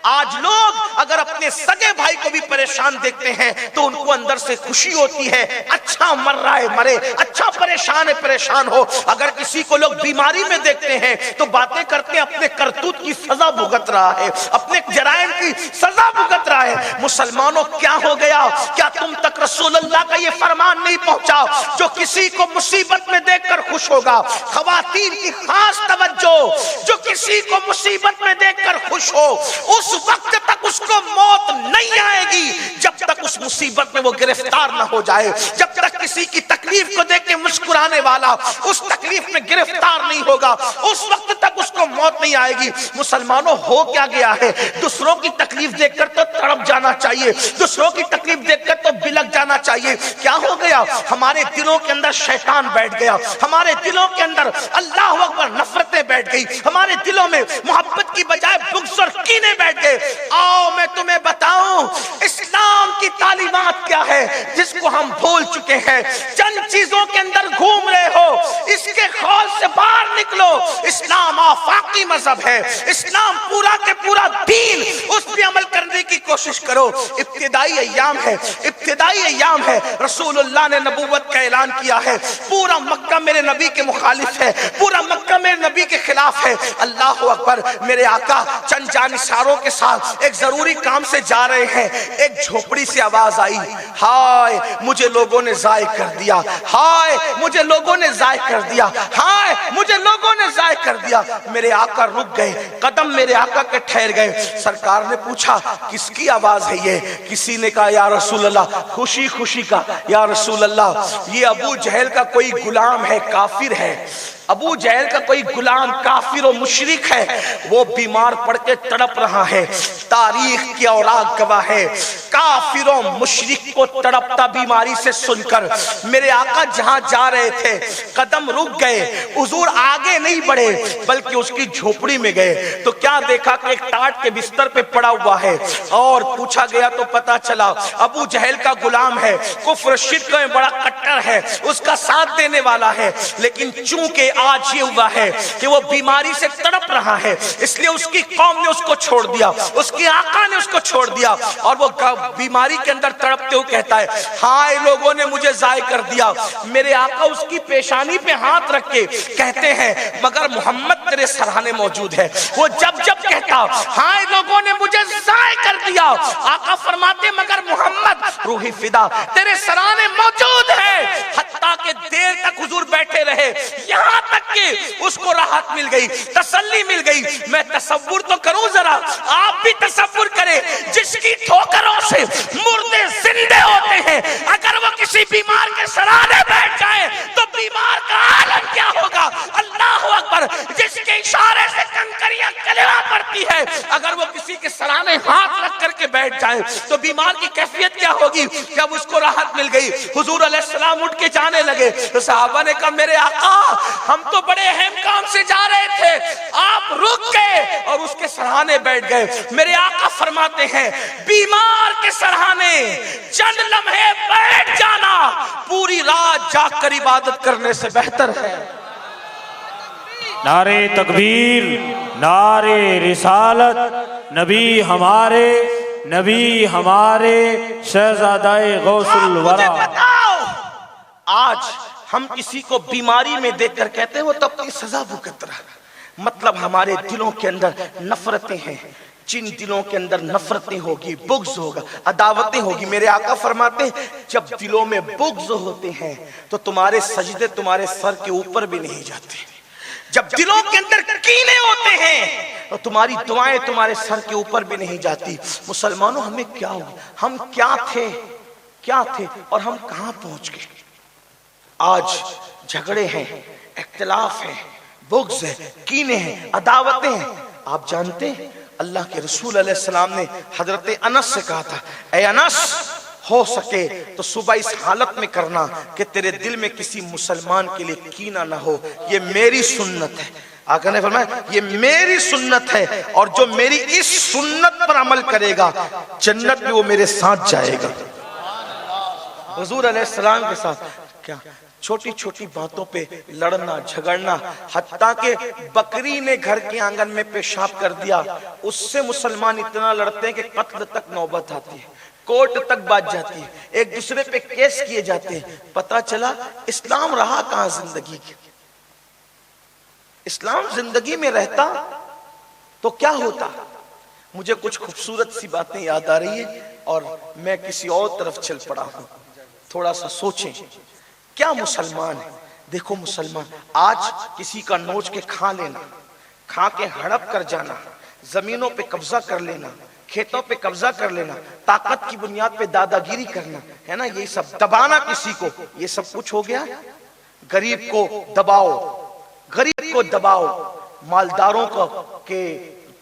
آج لوگ اگر اپنے سگے بھائی کو بھی پریشان دیکھتے ہیں تو ان کو اندر سے خوشی ہوتی ہے, اچھا مر رہا ہے مرے, اچھا پریشان ہے پریشان ہو. اگر کسی کو لوگ بیماری میں دیکھتے ہیں تو باتیں کرتے ہیں اپنے کرتوت کی سزا بھگت رہا ہے, اپنے جرائم کی سزا بھگت رہا ہے. مسلمانوں کیا ہو گیا, کیا تم تک رسول اللہ کا یہ فرمان نہیں پہنچا جو کسی کو مصیبت میں دیکھ کر خوش ہوگا؟ خواتین کی خاص توجہ, جو کسی کو مصیبت میں دیکھ کر خوش ہو اس وقت تک اس کو موت نہیں آئے گی جب تک اس مصیبت میں وہ گرفتار نہ ہو جائے. جب تک کسی کی تکلیف کو دیکھ کے مسکرانے والا اس تکلیف میں گرفتار نہیں ہوگا اس وقت تک اس کو موت نہیں آئے گی. مسلمانوں ہو کیا گیا ہے, دوسروں کی تکلیف دیکھ کر تو تڑپ جانا چاہیے, دوسروں کی تکلیف دیکھ کر تو بلک جانا چاہیے. کیا ہو گیا, ہمارے دلوں کے اندر شیطان بیٹھ گیا, ہمارے دلوں کے اندر اللہ اکبر نفرتیں بیٹھ گئی, ہمارے دلوں میں محبت کی بجائے بغض اور کینے بیٹھ گئے. آؤ میں تمہیں بتاؤں اسلام کی تعلیمات کیا ہے جس کو ہم بھول چکے ہیں. چند چیزوں کے اندر گھوم رہے ہو, اس کے خول سے باہر نکلو. اسلام آفاقی مذہب ہے, اسلام پورا کے پورا دین, اس پہ عمل کرنے کی کوشش کرو. ابتدائی ایام ہے, رسول اللہ نے نبوت کا اعلان کیا ہے. پورا مکہ میرے نبی کے مخالف ہے, پورا مکہ میرے نبی کے خلاف ہے. اللہ اکبر, میرے آقا چند جانثاروں کے ساتھ ایک ضروری کام سے جا رہے ہیں. ایک جھوپڑی سے آواز آئی, ہائے مجھے لوگوں نے ضائع کر دیا, ہائے مجھے لوگوں نے ضائع کر دیا, ہائے مجھے لوگوں نے ضائع کر دیا. میرے آقا رک گئے, قدم میرے آقا کے ٹھہر گئے. سرکار نے پوچھا کس کی آواز ہے یہ؟ کسی نے کہا یا رسول اللہ خوشی خوشی کا, یا رسول اللہ یہ ابو جہل کا کوئی غلام ہے, کافر ہے. ابو جہل کا کوئی غلام کافر و مشرک ہے, وہ بیمار پڑ کے تڑپ رہا ہے. تاریخ کی اوراق گواہ ہے, کافر و مشرک کو تڑپتا بیماری سے سن کر میرے آقا جہاں جا رہے تھے قدم رک گئے. حضور آگے نہیں بڑھے بلکہ اس کی جھوپڑی میں گئے تو کیا دیکھا کہ ایک ٹاٹ کے بستر پہ پڑا ہوا ہے, اور پوچھا گیا تو پتا چلا ابو جہل کا غلام ہے, کفر شرک میں بڑا کٹر ہے, اس کا ساتھ دینے والا ہے. لیکن چونکہ آج یہ ہوا ہے کہ وہ بیماری سے تڑپ رہا ہے, اس لیے اس کی قوم نے اس کو چھوڑ دیا, اس کی آقا نے اس کو چھوڑ دیا, اور وہ بیماری کے اندر تڑپتے ہوئے کہتا ہے ہائے لوگوں نے مجھے ضائع کر دیا. میرے آقا اس کی پیشانی پہ ہاتھ رکھ کے کہتے ہیں مگر محمد تیرے سرانے موجود ہے. وہ جب جب کہتا ہائے لوگوں نے مجھے ضائع کر دیا, آقا فرماتے مگر محمد روحی فدا تیرے سرانے موجود ہے. حتیٰ کہ دیر تک حضور بیٹھے رہے, یہاں تک کہ اس کو راحت مل گئی, تسلی مل گئی. میں تصور تو کروں ذرا, آپ بھی تصور کریں, جس کی ٹھوکروں سے مردے زندے ہوتے ہیں, اگر وہ کسی بیمار کے سرانے بیٹھ جائے تو بیمار کا عالم کیا ہوگا. اللہ اکبر, جس کے اشارے سے کنکریاں کلمہ پڑتی ہے, اگر وہ کسی کے سرانے ہاتھ رکھ کر کے بیٹھ جائیں تو بیمار کی کیفیت کیا ہوگی؟ جب اس کو راحت مل گئی، حضور علیہ السلام اٹھ کے جانے لگے تو صحابہ نے کہا میرے آقا ہم تو بڑے اہم کام سے جا رہے تھے، آپ رک گئے اور اس کے سرہانے بیٹھ گئے۔ میرے آقا فرماتے ہیں بیمار کے سرہانے چند لمحے بیٹھ جانا پوری رات جاگ کر عبادت کرنے سے بہتر ہے۔ نعرہ تکبیر، نعرہ رسالت، نبی ہمارے شہزادہ غوث الورا۔ مجھے بتاؤ آج ہم کسی کو بیماری میں دیکھ کر کہتے ہیں وہ تو اپنی سزا بھگت رہا، مطلب ہمارے دلوں کے اندر نفرتیں ہیں، جن دلوں کے اندر نفرتیں ہوگی، بغض ہوگا، عداوتیں ہوگی۔ میرے آقا فرماتے ہیں جب دلوں میں بغض ہوتے ہیں تو تمہارے سجدے تمہارے سر کے اوپر بھی نہیں جاتے، جب دلوں کے اندر کینے ہوتے ہیں تو تمہاری دعائیں تمہارے سر کے اوپر بھی نہیں جاتی۔ مسلمانوں ہمیں کیا ہو، ہم کیا تھے اور ہم کہاں پہنچ گئے؟ آج جھگڑے ہیں، اختلاف ہیں، بغض ہے، کینے ہیں، عداوتیں ہیں۔ آپ جانتے ہیں اللہ کے رسول علیہ السلام نے حضرت انس سے کہا تھا اے انس ہو سکے تو صبح اس حالت میں کرنا کہ تیرے دل میں کسی مسلمان کے لیے کینہ نہ ہو، یہ میری سنت ہے۔ آقا نے فرمایا یہ میری سنت ہے اور جو میری اس سنت پر عمل کرے گا جنت میں وہ میرے ساتھ جائے گا۔ حضور علیہ السلام کے ساتھ کیا چھوٹی چھوٹی باتوں پہ لڑنا جھگڑنا، حتیٰ کہ بکری نے گھر کے آنگن میں پیشاب کر دیا اس سے مسلمان اتنا لڑتے ہیں کہ قتل تک نوبت آتی ہے، کورٹ تک بات جاتی ہے، ایک دوسرے پہ کیس کیے جاتے ہیں۔ پتہ چلا اسلام رہا کہاں زندگی کی؟ اسلام زندگی میں رہتا تو کیا ہوتا؟ مجھے کچھ خوبصورت سی باتیں یاد آ رہی ہیں اور میں کسی اور طرف چل پڑا ہوں، تھوڑا سا سوچیں۔ کیا مسلمان ہے؟ دیکھو مسلمان آج کسی کا نوچ کے کھا لینا، کھا کے ہڑپ کر جانا، زمینوں پہ قبضہ کر لینا، کھیتوں پہ قبضہ کر لینا، طاقت کی بنیاد پہ دادا گیری کرنا ہے نا، یہ سب دبانا کسی کو، یہ سب کچھ ہو گیا۔ غریب کو دباؤ، غریب کو دباؤ، مالداروں کو کے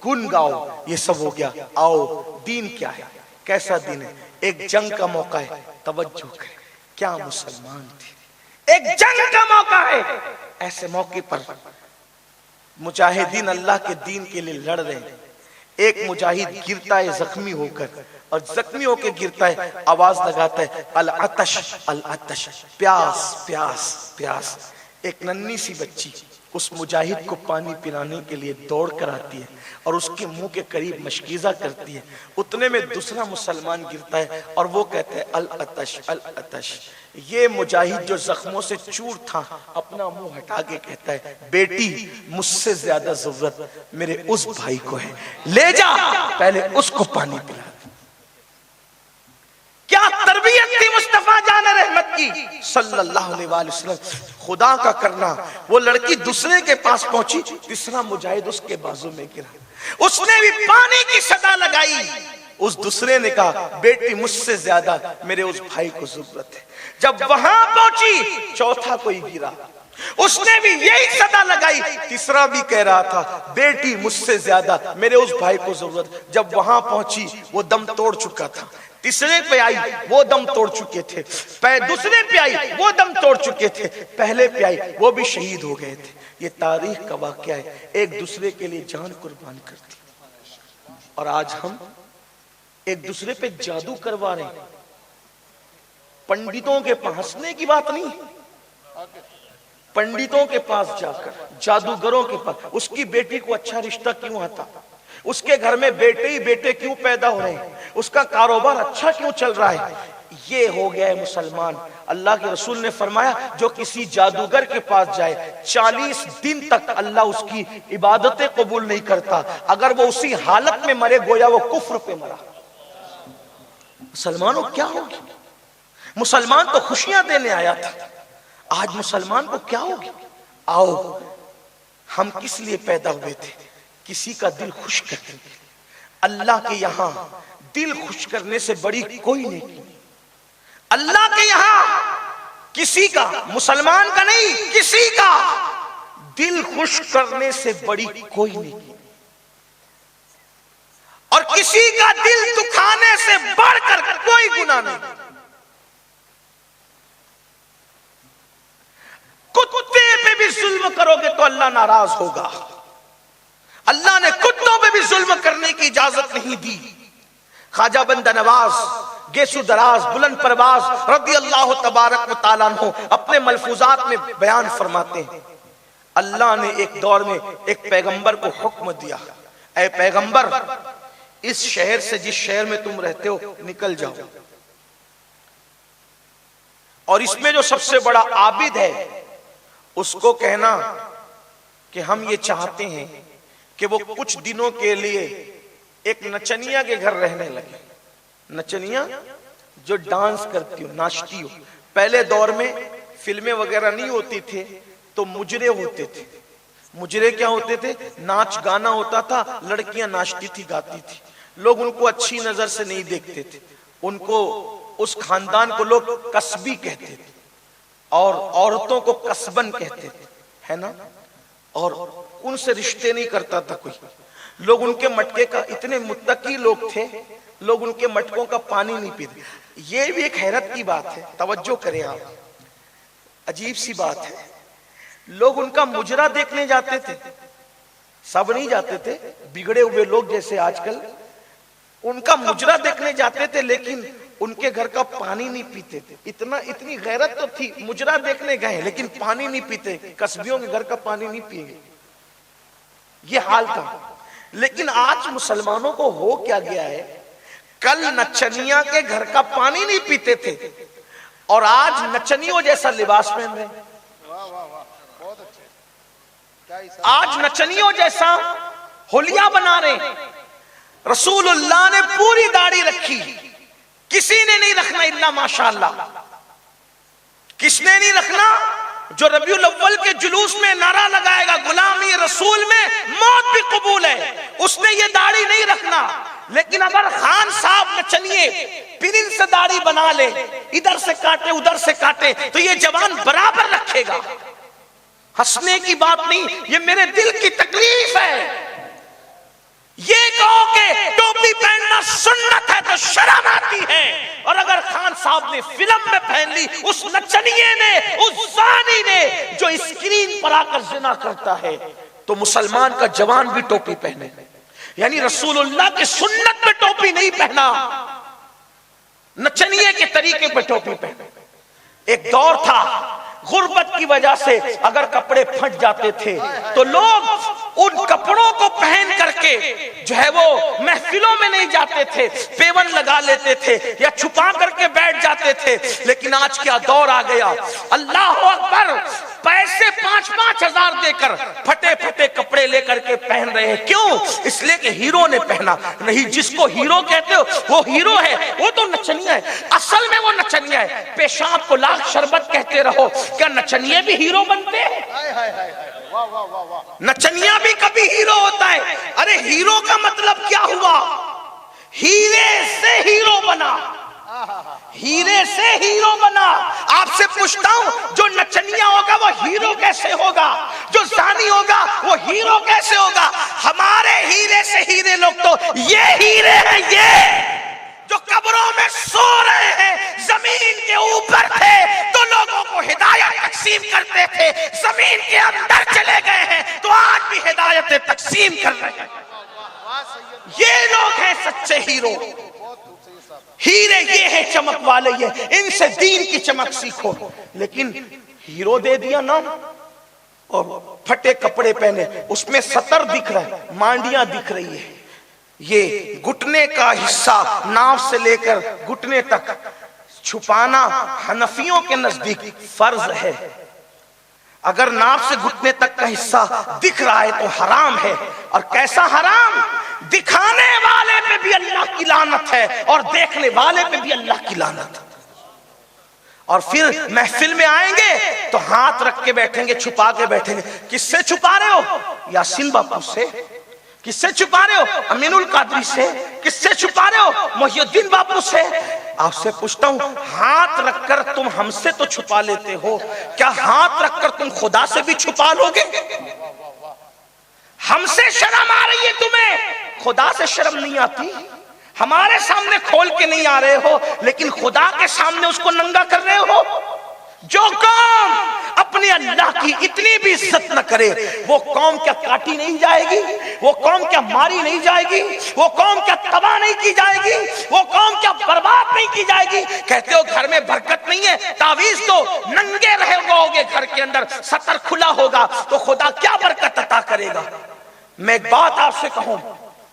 گن گاؤ، یہ سب ہو گیا۔ آؤ دین کیا ہے؟ کیسا دین ہے؟ ایک جنگ کا موقع ہے، توجہ کریں، کیا مسلمان تھے؟ ایک جنگ کا موقع ہے، ایسے موقع پر مجاہدین اللہ کے دین کے لیے لڑ رہے ہیں۔ ایک مجاہد گرتا ہے زخمی ہو کر، اور زخمی ہو کے گرتا ہے، آواز لگاتا ہے العطش العطش، پیاس پیاس پیاس۔ ایک ننھی سی بچی اس مجاہد کو پانی پلانے کے لیے دوڑ کر آتی ہے اور اس کے منہ کے قریب مشکیزہ کرتی ہے، اتنے میں دوسرا مسلمان گرتا ہے اور وہ کہتا ہے العطش العطش۔ یہ مجاہد جو زخموں سے چور تھا اپنا منہ ہٹا کے کہتا ہے بیٹی مجھ سے زیادہ ضرورت میرے اس بھائی کو ہے، لے جا پہلے اس کو پانی پلا۔ کیا تربیت تھی مصطفیٰ جان رحمت کی صلی اللہ علیہ وآلہ وسلم، خدا کا کرنا۔ وہ لڑکی دوسرے کے پاس پہنچی، تیسرا مجاہد اس کے بازو میں گرا، اس نے بھی پانی کی صدا لگائی، اس دوسرے نے کہا بیٹی مجھ سے زیادہ میرے اس بھائی کو ضرورت ہے۔ جب وہاں پہنچی چوتھا کوئی گرا، اس نے بھی یہی صدا لگائی، تیسرا بھی کہہ رہا تھا بیٹی مجھ سے زیادہ میرے اس بھائی کو ضرورت۔ جب وہاں پہنچی وہ دم توڑ چکا تھا، تیسرے پہ آئی وہ دم توڑ چکے تھے، دوسرے پہ آئی وہ دم توڑ چکے تھے، پہلے پہ آئی وہ بھی شہید ہو گئے تھے۔ یہ تاریخ کا واقعہ ہے، ایک دوسرے کے لیے جان قربان کرتی۔ اور آج ہم ایک دوسرے پہ جادو کروا رہے ہیں، پنڈتوں کے پاس، ہنسنے کی بات نہیں، پنڈتوں کے پاس جا کر، جادوگروں کے پاس، اس کی بیٹی کو اچھا رشتہ کیوں آتا، اس کے گھر میں بیٹے ہی بیٹے کیوں پیدا ہو رہے ہیں، اس کا کاروبار اچھا کیوں چل رہا ہے۔ یہ ہو گیا ہے مسلمان۔ اللہ کے رسول نے فرمایا جو کسی جادوگر کے پاس جائے 40 دن تک اللہ اس کی عبادتیں قبول نہیں کرتا، اگر وہ اسی حالت میں مرے گویا وہ کفر پہ مرا۔ مسلمانوں کیا ہوگی؟ مسلمان تو خوشیاں دینے آیا تھا، آج مسلمان کو کیا ہوگی؟ آؤ ہم کس لیے پیدا ہوئے تھے؟ کسی کا دل خوش کرنے کے لیے۔ اللہ کے یہاں دل خوش کرنے سے بڑی کوئی نہیں، اللہ کے یہاں کسی کا، مسلمان کا نہیں، کسی کا دل خوش کرنے سے بڑی کوئی نہیں۔ کسی کا دل دکھانے سے بڑھ کر کوئی گناہ نہیں. کتے پہ بھی ظلم کرو گے تو اللہ ناراض ہوگا. اللہ نے کتوں پہ بھی ظلم کرنے کی اجازت نہیں دی. خواجہ بندہ نواز گیسو دراز بلند پرواز رضی اللہ تبارک و تعالیٰ عنہ اپنے ملفوظات میں بیان فرماتے ہیں، اللہ نے ایک دور میں ایک پیغمبر کو حکم دیا، اے پیغمبر اس شہر سے جس شہر میں تم رہتے ہو نکل جاؤ، اور اس میں جو سب سے بڑا عابد ہے اس کو کہنا کہ ہم یہ چاہتے ہیں کہ وہ کچھ دنوں کے لیے ایک نچنیا کے گھر رہنے لگے. نچنیا جو ڈانس کرتی ہو، ناچتی ہو. پہلے دور میں فلمیں وغیرہ نہیں ہوتی تھے تو مجرے ہوتے تھے. مجرے کیا ہوتے تھے؟ ناچ گانا ہوتا تھا، لڑکیاں ناچتی تھی گاتی تھی. لوگ ان کو اچھی نظر سے نہیں دیکھتے تھے، ان کو اس خاندان کو لوگ کسبی کہتے تھے اور عورتوں کو کسبن کہتے تھے، ہے نا. اور ان سے رشتے نہیں کرتا تھا کوئی. لوگ ان کے مٹکے کا، اتنے متقی لوگ تھے، لوگ ان کے مٹکوں کا پانی نہیں پیتے. یہ بھی ایک حیرت کی بات ہے، توجہ کریں آپ، عجیب سی بات ہے. لوگ ان کا مجرا دیکھنے جاتے تھے، سب نہیں جاتے تھے، بگڑے ہوئے لوگ جیسے آج کل ان کا مجرا دیکھنے جاتے تھے لیکن ان کے گھر کا پانی نہیں پیتے تھے. اتنی غیرت تو تھی، مجرا دیکھنے گئے لیکن پانی نہیں پیتے، کسبیوں کے گھر کا پانی نہیں پیئیں گے. یہ حال تھا. لیکن آج مسلمانوں کو ہو کیا گیا ہے؟ کل نچنیا کے گھر کا پانی نہیں پیتے تھے اور آج نچنیوں جیسا لباس پہن رہے ہیں. آج نچنیوں جیسا حلیہ بنا رہے ہیں. رسول اللہ نے پوری داڑھی رکھی، کسی نے نہیں رکھنا الا ماشاءاللہ. کس نے نہیں رکھنا؟ جو ربیع الاول کے جلوس میں نعرہ لگائے گا غلامی رسول میں موت بھی قبول ہے، اس نے یہ داڑھی نہیں رکھنا. لیکن اگر خان صاحب نچنیے پرن سے داڑھی بنا لے، ادھر سے کاٹے ادھر سے کاٹے، تو یہ جوان برابر رکھے گا. ہنسنے کی بات نہیں، یہ میرے دل کی تکلیف ہے. یہ کہو کہ ٹوپی پہننا سنت ہے تو شرم آتی ہے، اور اگر خان صاحب نے فلم میں پہن لی، اس نچنیے نے، اس زانی نے جو اسکرین پر آ کر زنا کرتا ہے، تو مسلمان کا جوان بھی ٹوپی پہنے. یعنی رسول اللہ کی سنت میں ٹوپی نہیں پہنا، نچنیے کے طریقے پہ ٹوپی پہنے. ایک دور تھا غربت کی وجہ سے اگر کپڑے پھٹ جاتے تھے تو لوگ ان کپڑوں کو پہن کر کے جو ہے وہ محفلوں میں نہیں جاتے تھے، پیون لگا لیتے تھے یا چھپا کر کے بیٹھ جاتے تھے. لیکن آج کیا دور آ گیا، اللہ اکبر، پیسے 5-5 ہزار دے کر پھٹے پھٹے کپڑے لے کر کے پہن رہے ہیں. کیوں؟ اس لیے کہ ہیرو نے پہنا. نہیں، جس کو ہیرو کہتے ہو وہ ہیرو ہے، وہ تو نچنیا ہے. اصل میں وہ نچنیا ہے. پیشاب کو لاکھ شربت کہتے رہو، کیا نچنیے بھی ہیرو بنتے ہیں؟ نچنیا بھی کبھی ہیرو ہوتا ہے. ارے ہیرو کا مطلب کیا ہوا؟ ہیرے سے ہیرو بنا، ہیرے سے ہیرو بنا. آپ سے پوچھتا ہوں، جو نچنیا ہوگا وہ ہیرو کیسے ہوگا؟ جو زانی ہوگا وہ ہیرو کیسے ہوگا؟ ہمارے ہیرے سے ہیرے لوگ تو یہ ہیرے ہیں، یہ جو قبروں میں سو رہے ہیں، زمین کے اوپر تھے تو لوگوں کو ہدایت تقسیم کرتے تھے، زمین کے اندر چلے گئے ہیں تو آج بھی ہدایت تقسیم کر رہے ہیں. یہ لوگ ہیں سچے ہیرو. ہیرے یہ ہے، چمک والے یہ، ان سے دین کی چمک سیکھو. لیکن ہیرو دے دیا نا اور پھٹے کپڑے پہنے، اس میں سطر دکھ رہا ہے، مانڈیاں دکھ رہی ہے. یہ گھٹنے کا حصہ ناف سے لے کر گھٹنے تک چھپانا حنفیوں کے نزدیک فرض ہے. اگر ناف سے گھٹنے تک کا حصہ دکھ رہا ہے تو حرام ہے. اور کیسا حرام؟ دکھانے والے پہ بھی اللہ کی لعنت ہے اور دیکھنے والے پہ بھی اللہ کی لعنت. اور پھر محفل میں آئیں گے تو ہاتھ رکھ کے بیٹھیں گے، چھپا کے بیٹھیں گے. کس سے چھپا رہے ہو؟ یاسین باپو سے. کس سے چھپا رہے ہو؟ امین القادری سے. کس سے چھپا رہے ہو؟ محی الدین باپو سے. آپ سے پوچھتا ہوں، ہاتھ رکھ کر تم ہم سے تو چھپا لیتے ہو، کیا ہاتھ رکھ کر تم خدا سے بھی چھپا لو گے؟ ہم سے شرم آ رہی ہے تمہیں، خدا سے شرم نہیں آتی؟ ہمارے سامنے کھول کے نہیں آ رہے ہو لیکن خدا کے سامنے اس کو ننگا کر رہے ہو۔ جو قوم اپنے اللہ کی اتنی بھی عزت نہ کرے وہ قوم کیا کاٹی نہیں جائے گی؟ وہ قوم کیا ماری نہیں جائے گی؟ وہ قوم کیا تباہ نہیں کی جائے گی؟ وہ قوم کیا برباد نہیں کی جائے گی؟ کہتے ہو گھر میں برکت نہیں ہے، تعویذ تو ننگے رہے ہوگے، گھر کے اندر ستر کھلا ہوگا تو خدا کیا برکت عطا کرے گا؟ میں ایک بات آپ سے کہوں،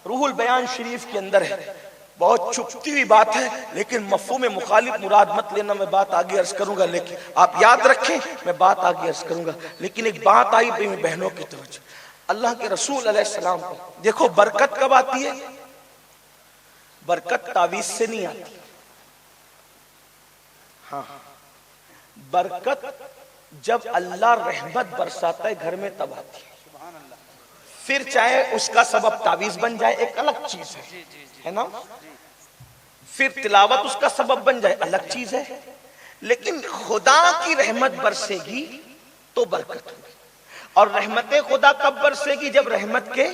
روح البیان شریف کے اندر ہے، بہت چھپتی ہوئی بات ہے لیکن مفہوم مخالف مراد مت لینا، میں بات آگے عرض کروں گا، لیکن آپ یاد رکھیں میں بات آگے عرض کروں گا۔ لیکن ایک بات آئی میری بہنوں کی توجہ، اللہ کے رسول علیہ السلام کو دیکھو، برکت کب آتی ہے؟ برکت تعویذ سے نہیں آتی، ہاں برکت جب اللہ رحمت برساتا ہے گھر میں تب آتی ہے، پھر چاہے اس کا سبب تعویذ بن جائے ایک الگ چیز ہے نا، پھر تلاوت اس کا سبب بن جائے الگ چیز ہے، لیکن خدا کی رحمت برسے گی تو برکت ہوگی۔ اور رحمت خدا کب برسے گی؟ جب رحمت کے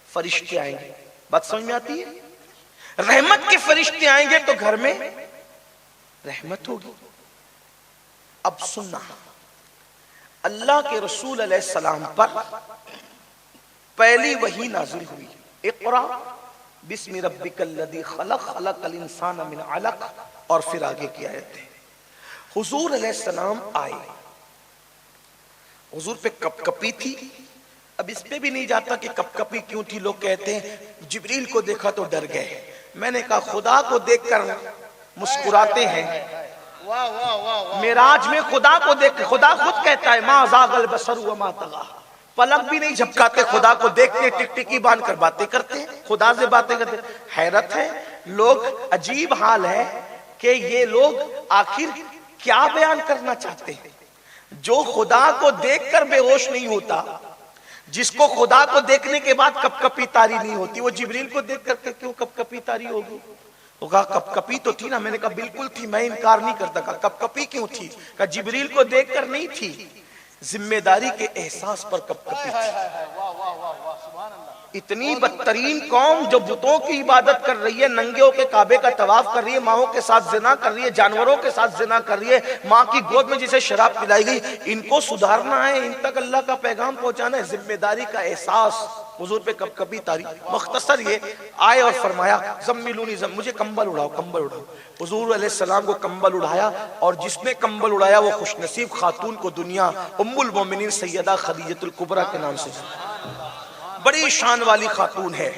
فرشتے آئیں گے۔ بات سمجھ میں آتی ہے؟ رحمت کے فرشتے آئیں گے تو گھر میں رحمت ہوگی۔ اب سننا، اللہ کے رسول علیہ السلام پر پہلی وحی نازل ہوئی، اقرا بسم ربک الذی خلق خلق الانسان من علق، اور پھر آگے کی آیت ہے۔ حضور علیہ السلام آئے، حضور پہ کپ کپی تھی، اب اس پہ بھی نہیں جاتا کہ کپ کپی کیوں تھی، لوگ کہتے ہیں جبریل کو دیکھا تو ڈر گئے، میں نے کہا خدا کو دیکھ کر مسکراتے ہیں، معراج میں خدا کو دیکھ، خدا خود کہتا ہے ما زاغ البصر وما طغى، پلک بھی نہیں جھپکاتے، خدا کو دیکھتے ٹک ٹکی باندھ کر باتیں کرتے ہیں، خدا سے باتیں کرتے ہیں۔ حیرت ہے، لوگ عجیب حال ہے کہ یہ لوگ آخر کیا بیان کرنا چاہتے ہیں؟ جو خدا کو دیکھ کر بے ہوش نہیں ہوتا، جس کو خدا کو دیکھنے کے بعد کپ کپی تاری نہیں ہوتی، وہ جبریل کو دیکھ کر کیوں کپ کپی تاری ہوگی؟ وہ کہا کپ کپی تو تھی نا، میں نے کہا بالکل تھی، میں انکار نہیں کرتا، کہا کپ کپی کیوں تھی؟ کہا جبریل کو دیکھ کر نہیں تھی، ذمہ داری کے احساس پر کپ کپی تھی۔ اتنی بدترین قوم جو بتوں کی عبادت کر رہی ہے، ننگے ہو کے کعبے کا طواف کر رہی ہے، ماؤں کے ساتھ زنا کر رہی ہے، جانوروں کے ساتھ زنا کر رہی ہے، ماں کی گود میں جسے شراب پلائی گئی، ان کو سدھارنا ہے، ان تک اللہ کا پیغام پہنچانا ہے، ذمہ داری کا احساس۔ حضور پہ کپ کپی تاری، مختصر یہ آئے اور فرمایا زملونی مجھے کمبل اڑاؤ، کمبل اڑاؤ۔ حضور علیہ السلام کو کمبل اڑایا، اور جس نے کمبل اڑایا وہ خوش نصیب خاتون کو دنیا ام المومنین سیدہ خدیجہ الکبریٰ کے نام سے بڑی شان والی خاتون ہے،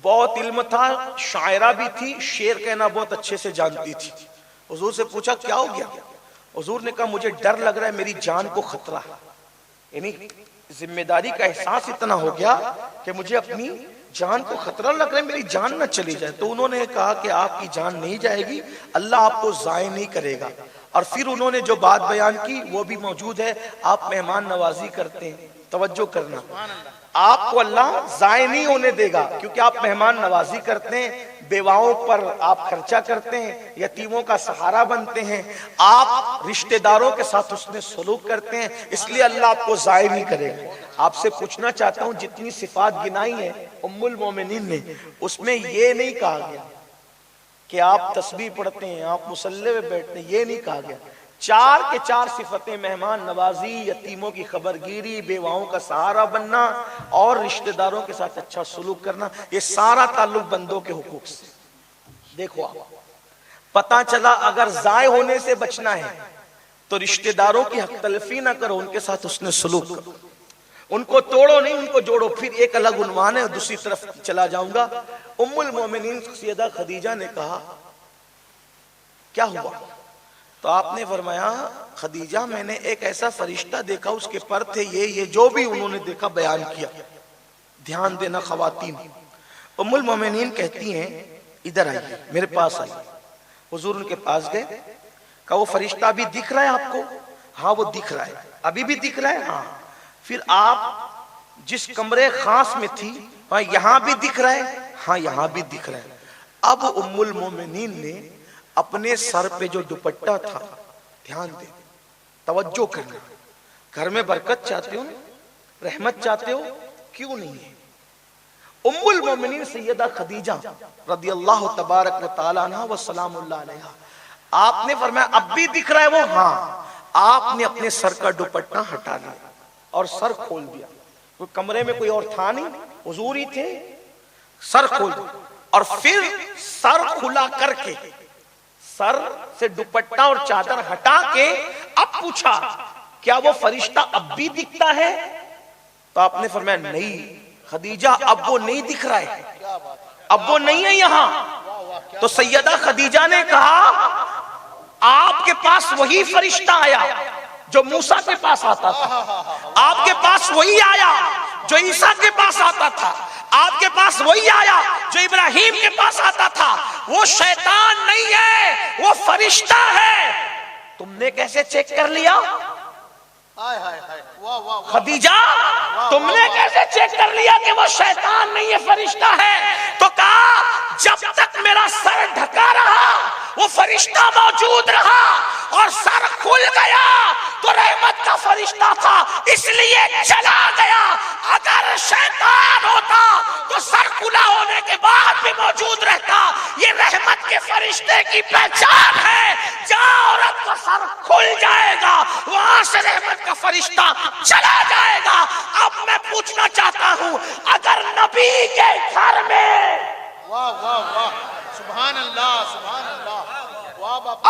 بہت علم تھا، شاعرہ بھی تھی، شعر کہنا بہت اچھے سے جانتی تھی۔ حضور سے پوچھا کیا ہو گیا؟ حضور نے کہا مجھے ڈر لگ رہا ہے، میری جان کو خطرہ ہے، یعنی ذمہ داری کا احساس اتنا ہو گیا کہ مجھے اپنی جان کو خطرہ لگ رہا ہے، میری جان نہ چلی جائے۔ تو انہوں نے کہا کہ آپ کی جان نہیں جائے گی، اللہ آپ کو ضائع نہیں کرے گا۔ اور پھر انہوں نے جو بات بیان کی وہ بھی موجود ہے، آپ مہمان نوازی کرتے ہیں، توجہ کرنا، آپ کو اللہ ضائع نہیں ہونے دے گا، کیونکہ آپ مہمان نوازی کرتے ہیں، بیواؤں پر آپ خرچہ کرتے ہیں، یتیموں کا سہارا بنتے ہیں، آپ رشتہ داروں کے ساتھ حسن سلوک کرتے ہیں، اس لیے اللہ آپ کو ضائع نہیں کرے گا۔ آپ سے پوچھنا چاہتا ہوں جتنی صفات گنائی ہیں ام المومنین نے، اس میں یہ نہیں کہا گیا کہ آپ تسبیح پڑھتے ہیں، آپ مصلی پہ بیٹھتے ہیں، یہ نہیں کہا گیا۔ چار کے چار صفتیں، مہمان نوازی، یتیموں کی خبرگیری، بیواؤں کا سہارا بننا اور رشتہ داروں کے ساتھ اچھا سلوک کرنا، یہ سارا تعلق بندوں کے حقوق سے۔ دیکھو آپ پتہ چلا اگر ضائع ہونے سے بچنا ہے تو رشتہ داروں کی حق تلفی نہ کرو، ان کے ساتھ اس نے سلوک کرو، ان کو توڑو نہیں، ان کو جوڑو۔ پھر ایک الگ عنوان ہے، دوسری طرف چلا جاؤں گا۔ ام المومنین سیدہ خدیجہ نے کہا کیا ہوا؟ تو آپ نے فرمایا خدیجہ میں نے ایک ایسا فرشتہ دیکھا، اس کے پر تھے یہ جو بھی انہوں نے دیکھا بیان کیا۔ دھیان دینا خواتین، ام المومنین کہتی ہیں ادھر آئیے، میرے پاس آئیے۔ حضور ان کے پاس گئے، کہا وہ فرشتہ ابھی دکھ رہا ہے آپ کو؟ ہاں وہ دکھ رہا ہے۔ ابھی بھی دکھ رہا ہے؟ ہاں۔ پھر آپ جس کمرے خاص میں تھی وہاں یہاں بھی دکھ رہا ہے؟ ہاں یہاں بھی دکھ رہا ہے۔ اب ام المومنین نے اپنے سر پہ جو دوپٹہ تھا، دھیان دے، توجہ کرنا، گھر میں برکت چاہتے ہو، رحمت چاہتے ہو، کیوں نہیں ہے؟ ام المومنین سیدہ خدیجہ رضی اللہ تبارک و تعالی عنہ و سلام اللہ علیہ، آپ نے فرمایا اب بھی دکھ رہا ہے وہ؟ ہاں۔ آپ نے اپنے سر کا دوپٹہ ہٹا لیا اور سر کھول دیا، کوئی کمرے میں کوئی اور تھا نہیں، حضور ہی تھے، سر کھول دیا اور پھر سر کھلا کر کے سر سے دوپٹہ اور چادر ہٹا کے اب پوچھا کیا وہ فرشتہ اب بھی دکھتا ہے؟ تو آپ نے فرمایا نہیں خدیجہ اب وہ نہیں دکھ رہا ہے، اب وہ نہیں ہے یہاں۔ تو سیدہ خدیجہ نے کہا آپ کے پاس وہی فرشتہ آیا جو موسیٰ کے پاس آتا تھا، آپ کے پاس وہی آیا جو عیسیٰ کے پاس آتا تھا، آپ کے پاس وہی آیا جو ابراہیم کے پاس آتا تھا۔ وہ شیطان نہیں ہے، وہ فرشتہ ہے۔ تم نے کیسے چیک کر لیا خدیجہ؟ تم نے کیسے چیک کر لیا کہ وہ شیطان نہیں ہے، فرشتہ ہے؟ تو کہا جب تک میرا سر ڈھکا رہا وہ فرشتہ موجود رہا، اور سر کھل گیا تو رحمت کا فرشتہ تھا اس لیے چلا گیا۔ اگر شیطان ہوتا تو سر کھلا ہونے کے بعد بھی موجود رہتا۔ یہ رحمت کے فرشتے کی پہچان ہے، جہاں عورت کا سر کھل جائے گا وہاں سے رحمت کا فرشتہ چلا جائے گا۔ اب میں پوچھنا چاہتا ہوں اگر نبی کے گھر میں، واہ واہ واہ، سبحان اللہ سبحان اللہ،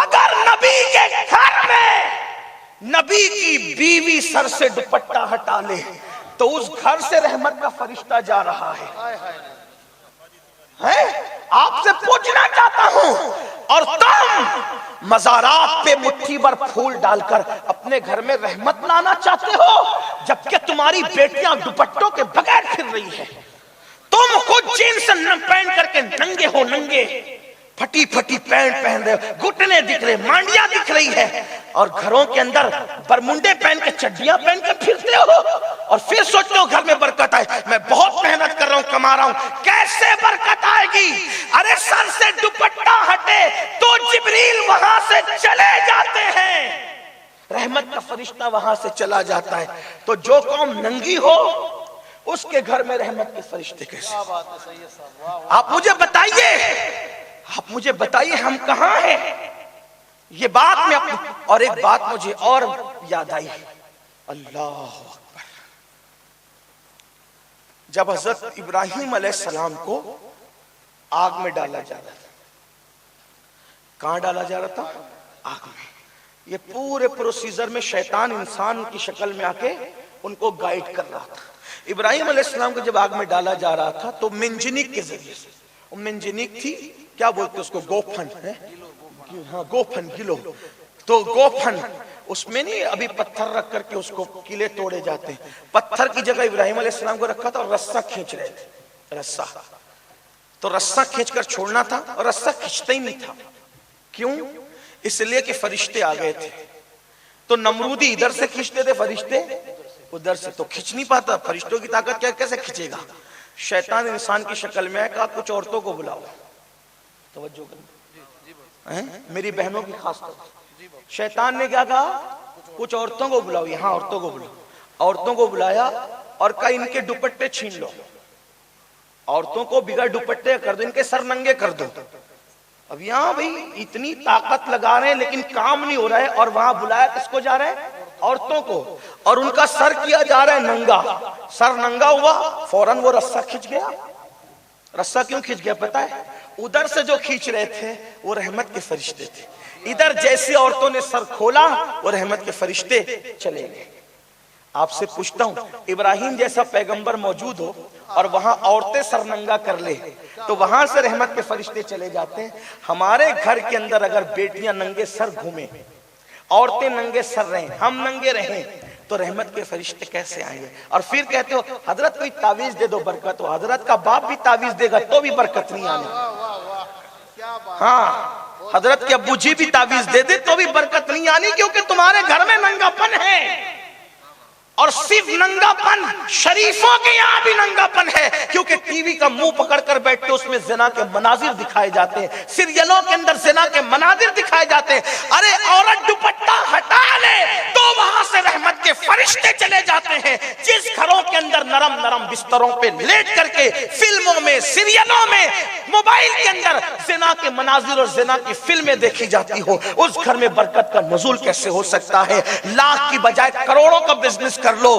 اگر نبی کے گھر میں نبی کی بیوی سر سے دوپٹہ ہٹا لے تو اس گھر سے رحمت کا فرشتہ جا رہا ہے۔ آپ سے پوچھنا چاہتا ہوں، اور تم مزارات پہ مٹھی بھر پھول ڈال کر اپنے گھر میں رحمت لانا چاہتے ہو، جبکہ تمہاری بیٹیاں دوپٹوں کے بغیر پھر رہی ہے، تم خود جینس پہن کر کے ننگے ہو، ننگے پھٹی پھٹی پینٹ پہن رہے ہو، گھٹنے دکھ رہے، مانڈیاں دکھ رہی ہے، اور گھروں کے اندر برمنڈے پہن کے چڈیاں پہن کے پھرتے ہو، اور پھر سوچتے ہو گھر میں برکت آئے۔ میں بہت محنت کر رہا ہوں، کما رہا ہوں، کیسے برکت آئے گی؟ ارے سر سے دوپٹہ ہٹے تو جبریل وہاں سے چلے جاتے ہیں، رحمت کا فرشتہ وہاں سے چلا جاتا ہے۔ تو جو قوم ننگی ہو اس کے گھر میں رحمت کے فرشتے کیسے؟ آپ مجھے بتائیے ہم کہاں ہیں؟ یہ بات میں اور ایک بات مجھے اور یاد آئی، اللہ اکبر، جب حضرت ابراہیم علیہ السلام کو آگ میں ڈالا جا رہا تھا، کہاں ڈالا جا رہا تھا؟ آگ میں۔ یہ پورے پروسیجر میں شیطان انسان کی شکل میں آ کے ان کو گائیڈ کر رہا تھا۔ ابراہیم علیہ السلام کو جب آگ میں ڈالا جا رہا تھا تو منجنیق کے ذریعے سے، وہ منجنیق تھی، کیا بولتے اس کو، گوپھن ہے، ہاں گوپھن، گلو، تو گوپھن اس میں نہیں ابھی پتھر رکھ کر کے اس کو کیلے توڑے جاتے ہیں، پتھر کی جگہ ابراہیم علیہ السلام کو رکھا تھا اور رسہ کھینچ رہے تھے، رسہ، تو رسہ کھینچ کر چھوڑنا تھا اور رسہ کھینچتا ہی نہیں تھا۔ کیوں؟ اس لیے کہ فرشتے آ گئے تھے، تو نمرودی ادھر سے کھینچتے تھے، فرشتے ادھر سے، تو کھینچ نہیں پاتا، فرشتوں کی طاقت کیا کیسے کھینچے گا؟ شیطان انسان کی شکل میں ہے، کہا کچھ عورتوں کو بلاؤ، توجہ کرنا میری بہنوں کی خاص طور، شیطان نے کیا کہا؟ کچھ عورتوں کو بلاؤ، یہاں عورتوں کو بلاؤ، عورتوں کو بلایا اور کہا ان کے دوپٹے چھین لو، عورتوں کو بغیر دوپٹے کر دو، ان کے سر ننگے کر دو۔ اب یہاں بھئی اتنی طاقت لگا رہے ہیں لیکن کام نہیں ہو رہا ہے، اور وہاں بلایا کس کو جا رہے ہیں؟ عورتوں کو، اور ان کا سر کیا جا رہا ہے ننگا، سر ننگا ہوا، فوراً وہ رسہ کھچ گیا۔ رسہ کیوں کھچ گیا پتا ہے؟ ادھر سے جو کھینچ رہے تھے وہ رحمت کے فرشتے تھے، ادھر جیسے عورتوں نے سر کھولا وہ رحمت کے فرشتے چلے گئے۔ آپ سے پوچھتا ہوں، ابراہیم جیسا پیغمبر موجود ہو اور وہاں عورتیں سر ننگا کر لے تو وہاں سے رحمت کے فرشتے چلے جاتے ہیں۔ ہمارے گھر کے اندر اگر بیٹیاں ننگے سر گھومیں، عورتیں ننگے سر رہیں، ہم ننگے رہیں، تو رحمت کے فرشتے کیسے آئیں گے؟ اور پھر کہتے ہو حضرت کوئی تعویذ دے دو برکت ہو، حضرت کا باپ بھی تعویذ دے گا تو بھی برکت نہیں آنے۔ ہاں، حضرت کے ابو جی بھی تعویذ دے دے تو بھی برکت نہیں آنی، کیونکہ تمہارے گھر میں ننگا پن ہے۔ اور صرف ننگا پن، شریفوں کے یہاں بھی ننگا پن ہے، کیونکہ ٹی وی کا منہ پکڑ کر بیٹھتے اس میں زنا کے مناظر دکھائے جاتے ہیں، سیریلوں کے اندر زنا کے مناظر دکھائے جاتے ہیں۔ ارے عورت دوپٹہ ہٹا لے تو وہاں سے رحمت کے فرشتے چلے جاتے ہیں. جس گھروں کے اندر نرم نرم بستروں پہ لیٹ کر کے فلموں میں, سیریلوں میں, موبائل کے اندر زنا کے مناظر اور زنا کی فلمیں دیکھی جاتی ہو, اس گھر میں برکت کا نزول کیسے ہو سکتا ہے؟ لاکھ کی بجائے کروڑوں کا بزنس کر لو,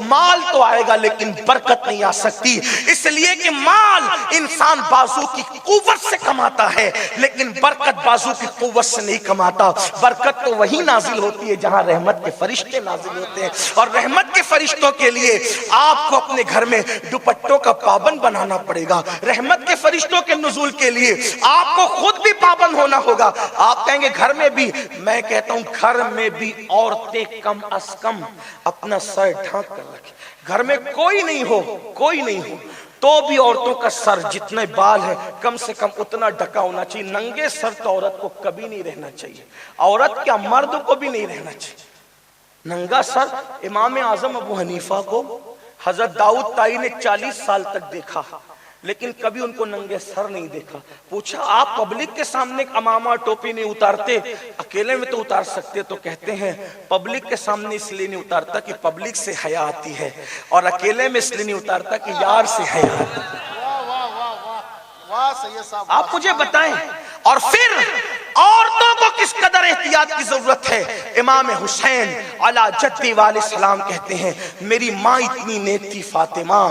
مال تو آئے گا لیکن برکت نہیں آ سکتی. اس لیے کہ مال انسان بازو کی قوت سے کماتا ہے لیکن برکت بازو کی قوت سے نہیں کماتا. برکت تو وہی نازل ہوتی ہے جہاں رحمت کے فرشتے نازل ہوتے ہیں. اور رحمت کے فرشتوں کے لیے آپ کو اپنے گھر میں دوپٹوں کا پابند بنانا پڑے گا. رحمت کے فرشتوں کے نزول کے لیے آپ کو خود بھی پابند ہونا ہوگا. آپ کہیں گے گھر میں بھی, میں کہتا ہوں گھر میں بھی عورتیں کم از کم اپنا سر ڈھانک کر رکھیں. گھر میں کوئی نہیں ہو تو بھی عورتوں کا سر جتنے بال ہیں کم سے کم اتنا ڈھکا ہونا چاہیے. ننگے سر تو عورت کو کبھی نہیں رہنا چاہیے. عورت کیا مرد کو بھی نہیں رہنا چاہیے ننگا سر. امام اعظم ابو حنیفہ کو حضرت داؤد طائی نے 40 سال تک دیکھا لیکن کبھی ان کو ننگے سر نہیں دیکھا. پوچھا آپ پبلک کے سامنے امامہ ٹوپی نہیں اتارتے, اکیلے میں تو اتار سکتے؟ تو کہتے ہیں پبلک کے سامنے اس لیے نہیں اتارتا کہ پبلک سے حیا آتی ہے, اور اکیلے میں اس لیے نہیں اتارتا کہ یار سے حیا آتی ہے. واہ سید صاحب, آپ مجھے بتائیں. اور پھر عورتوں کو کس قدر احتیاط کی ضرورت ہے؟ امام حسین علی جدی والے السلام کہتے ہیں میری ماں اتنی نیک تھی فاطمہ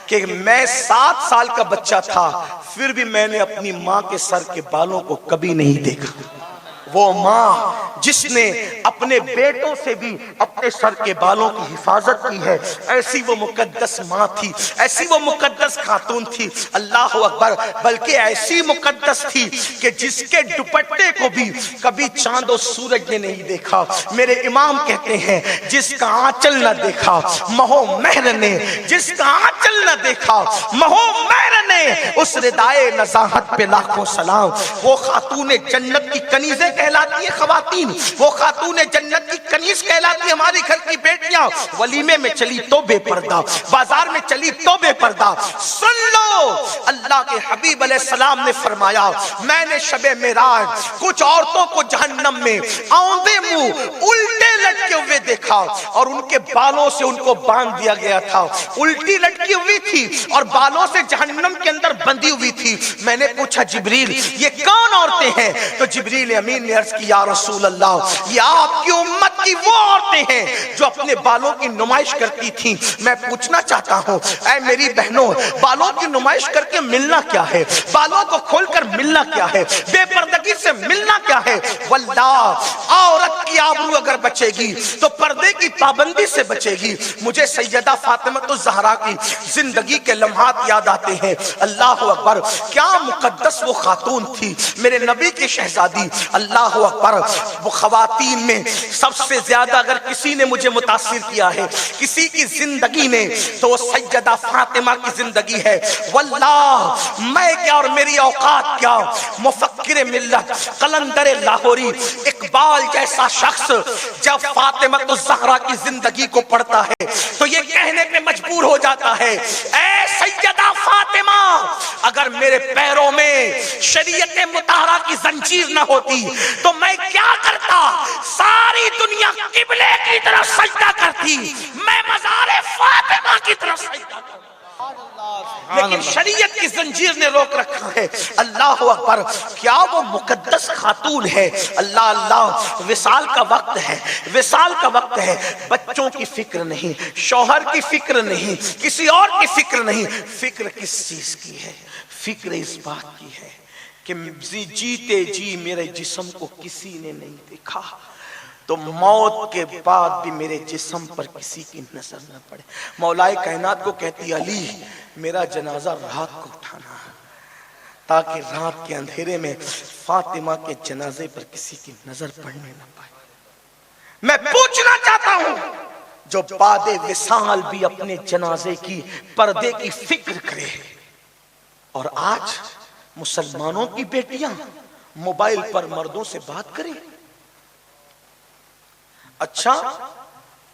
کہ میں 7 سال کا بچہ تھا پھر بھی میں نے اپنی ماں کے سر کے بالوں کو کبھی نہیں دیکھا. وہ ماں جس نے اپنے بیٹوں سے بھی اپنے سر کے بالوں کی حفاظت کی ہے, ایسی وہ مقدس ماں تھی, ایسی وہ مقدس خاتون تھی. اللہ اکبر. بلکہ ایسی مقدس تھی کہ جس کے دوپٹے کو بھی کبھی چاند و سورج نے نہیں دیکھا. میرے امام کہتے ہیں جس کا آنچل نہ دیکھا مہو مہر نے, جس کا آنچل نہ دیکھا مہو مہر نے, اس ردائے نزاہت پہ لاکھوں سلام. وہ خاتون جنت کی کنیزیں کہلاتی ہے خواتین, وہ خاتون جنت کی کنیز کہلاتی ہے ہماری گھر کی بیٹیاں. ولیمے میں چلی تو بے پردہ, بازار میں چلی تو بے پردہ. سن لو اللہ کے حبیب علیہ السلام نے فرمایا میں نے شب معراج کچھ عورتوں کو جہنم میں آندے منہ الٹے لٹکے ہوئے دیکھا اور ان کے بالوں سے ان کو باندھ دیا گیا تھا. الٹی لٹکی ہوئی تھی اور بالوں سے جہنم کے اندر بندھی ہوئی تھی. میں نے پوچھا جبریل یہ کون عورتیں ہیں؟ تو جبریل امین نے عرض کی یا رسول اللہ یہ آپ کی امت کی وہ عورتیں ہیں جو اپنے بالوں کی نمائش کرتی تھیں. میں پوچھنا چاہتا ہوں اے میری بہنوں, بالوں کی نمائش کر کے ملنا کیا ہے؟ بالوں کو کھول کر ملنا کیا ہے؟ بے پردگی سے ملنا کیا ہے؟ واللہ عورت کی آبرو اگر بچے گی تو پردے کی پابندی سے بچے گی. مجھے سیدہ فاطمہ الزہرا کی زندگی کے لمحات یاد آتے ہیں. اللہ اکبر, کیا مقدس وہ خاتون تھی, میرے نبی کی شہزادی. اللہ اکبر. وہ خواتین میں سب سے زیادہ اگر کسی نے مجھے متاثر کیا ہے کسی کی زندگی نے تو وہ سیدہ فاطمہ کی زندگی ہے. واللہ میں کیا اور میری اوقات کیا, مفکر ملت قلندر لاہوری اقبال جیسا شخص جب فاطمہ الزہرا کی زندگی کو پڑھتا ہے تو یہ کہنے پہ مجبور ہو جاتا ہے اے سیدہ فاطمہ اگر میرے پیروں میں شریعت مطہرہ کی زنجیر نہ ہوتی تو میں کیا کرتا؟ ساری دنیا قبلے کی طرف سجدہ کرتی, میں مزار فاطمہ کی طرف سجدہ کرتا. لیکن شریعت کی زنجیر نے روک رکھا ہے. اللہ اکبر. کیا وہ مقدس خاتون ہے. اللہ اللہ. وصال کا وقت ہے, وصال کا وقت ہے. بچوں کی فکر نہیں, شوہر کی فکر نہیں, کسی اور کی فکر نہیں. فکر کس چیز کی ہے؟ فکر اس بات کی ہے کہ جیتے جی میرے جسم کو کسی نے نہیں دیکھا تو موت کے بعد بھی میرے جسم پر کسی کی نظر نہ پڑے. مولائے کائنات کو کہتی علی میرا جنازہ رات کو اٹھانا تاکہ رات کے اندھیرے میں فاطمہ کے جنازے پر کسی کی نظر پڑنے نہ پائے. میں پوچھنا چاہتا ہوں جو بعد وصال بھی اپنے جنازے کی پردے کی فکر کرے, اور آج مسلمانوں کی بیٹیاں موبائل پر مردوں سے بات کریں. اچھا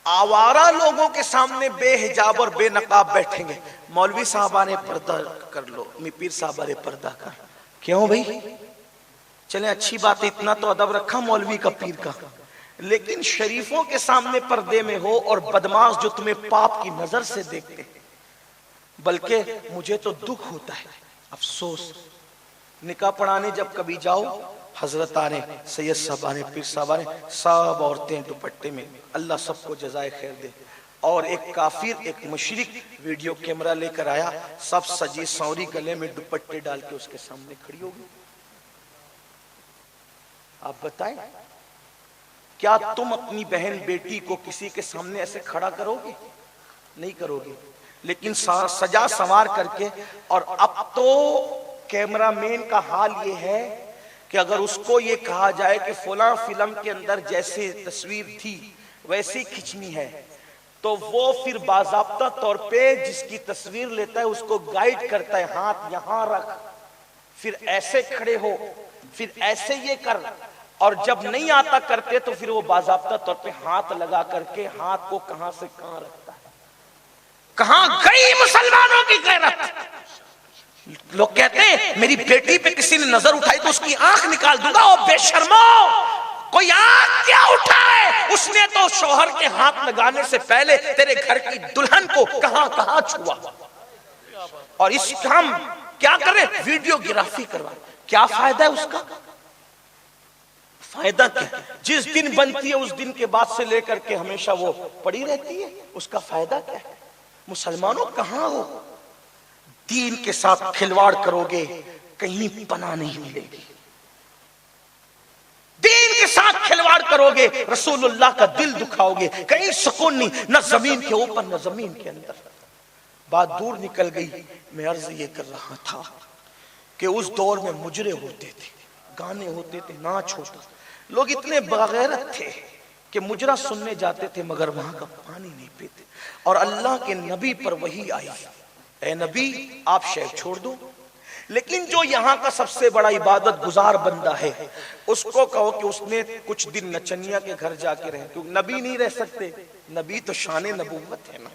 آوارہ لوگوں کے سامنے بے حجاب اور بے نقاب بیٹھیں گے, مولوی صاحبہ نے پردہ کر لو, پیر صاحبہ نے پردہ کر. کیوں بھائی؟ چلیں اچھی بات ہے, اتنا تو ادب رکھا مولوی کا پیر کا, لیکن شریفوں کے سامنے پردے میں ہو اور بدماش جو تمہیں پاپ کی نظر سے دیکھتے ہیں. بلکہ مجھے تو دکھ ہوتا ہے، افسوس، نکاح پڑھانے جب کبھی جاؤ، حضرت آنے، سید صاحب آنے، پیر صاحب آنے، سب عورتیں دوپٹے میں، اللہ سب کو جزائے خیر دے. اور ایک کافر، ایک مشرک ویڈیو کیمرہ لے کر آیا، سب سجی سوری گلے میں دوپٹے ڈال کے اس کے سامنے کھڑی ہوگی. آپ بتائیں کیا تم اپنی بہن بیٹی کو کسی کے سامنے ایسے کھڑا کرو گے؟ نہیں کرو گے. لیکن سجا سوار کر کے. اور اب تو کیمرہ مین کا حال یہ ہے کہ اگر اس کو یہ کہا جائے کہ فلاں فلم کے اندر جیسے تصویر تھی ویسی کھینچنی ہے، تو وہ پھر باضابطہ طور پہ جس کی تصویر لیتا ہے اس کو گائیڈ کرتا ہے، ہاتھ یہاں رکھ، پھر ایسے کھڑے ہو، پھر ایسے یہ کر. اور جب نہیں آتا کرتے تو پھر وہ باضابطہ طور پہ ہاتھ لگا کر کے ہاتھ کو کہاں سے کہاں رکھتا ہے. کہاں گئی مسلمانوں کی غیرت؟ لوگ کہتے ہیں میری بیٹی پہ کسی نے نظر اٹھائی تو اس کی آنکھ نکال دوں گا. او بے شرمو، کوئی آنکھ کیا اٹھائے؟ اس نے تو شوہر کے ہاتھ لگانے سے پہلے تیرے گھر کی دلہن کو کہاں کہاں چھوا. اور اس کا ہم کیا کریں؟ ویڈیو گرافی کروا. کیا فائدہ ہے اس کا؟ فائدہ کیا؟ جس دن بنتی ہے اس دن کے بعد سے لے کر کے ہمیشہ وہ پڑی رہتی ہے. اس کا فائدہ کیا ہے؟ مسلمانوں کہاں ہو؟ دین کے ساتھ کھلواڑ کرو گے کہیں پناہ نہیں ملے گی. دین کے ساتھ کھلواڑ کرو گے رسول اللہ کا دل دکھاؤ گے کہیں سکون نہیں، نہ زمین کے اوپر نہ زمین کے اندر. بات دور نکل گئی. میں عرض یہ کر رہا تھا کہ اس دور میں مجرے ہوتے تھے، گانے ہوتے تھے، ناچ ہوتا. لوگ اتنے بغیرت تھے کہ مجرا سننے جاتے تھے مگر وہاں کا پانی نہیں پیتے. اور اللہ کے نبی پر وحی آئی، اے نبی آپ شہر چھوڑ دو. لیکن جو یہاں کا سب سے بڑا عبادت گزار بندہ ہے اس کو کہو کہ اس نے کچھ دن نچنیا کے گھر جا کے رہے، کیونکہ نبی نہیں رہ سکتے، نبی تو شان نبوت ہے نا.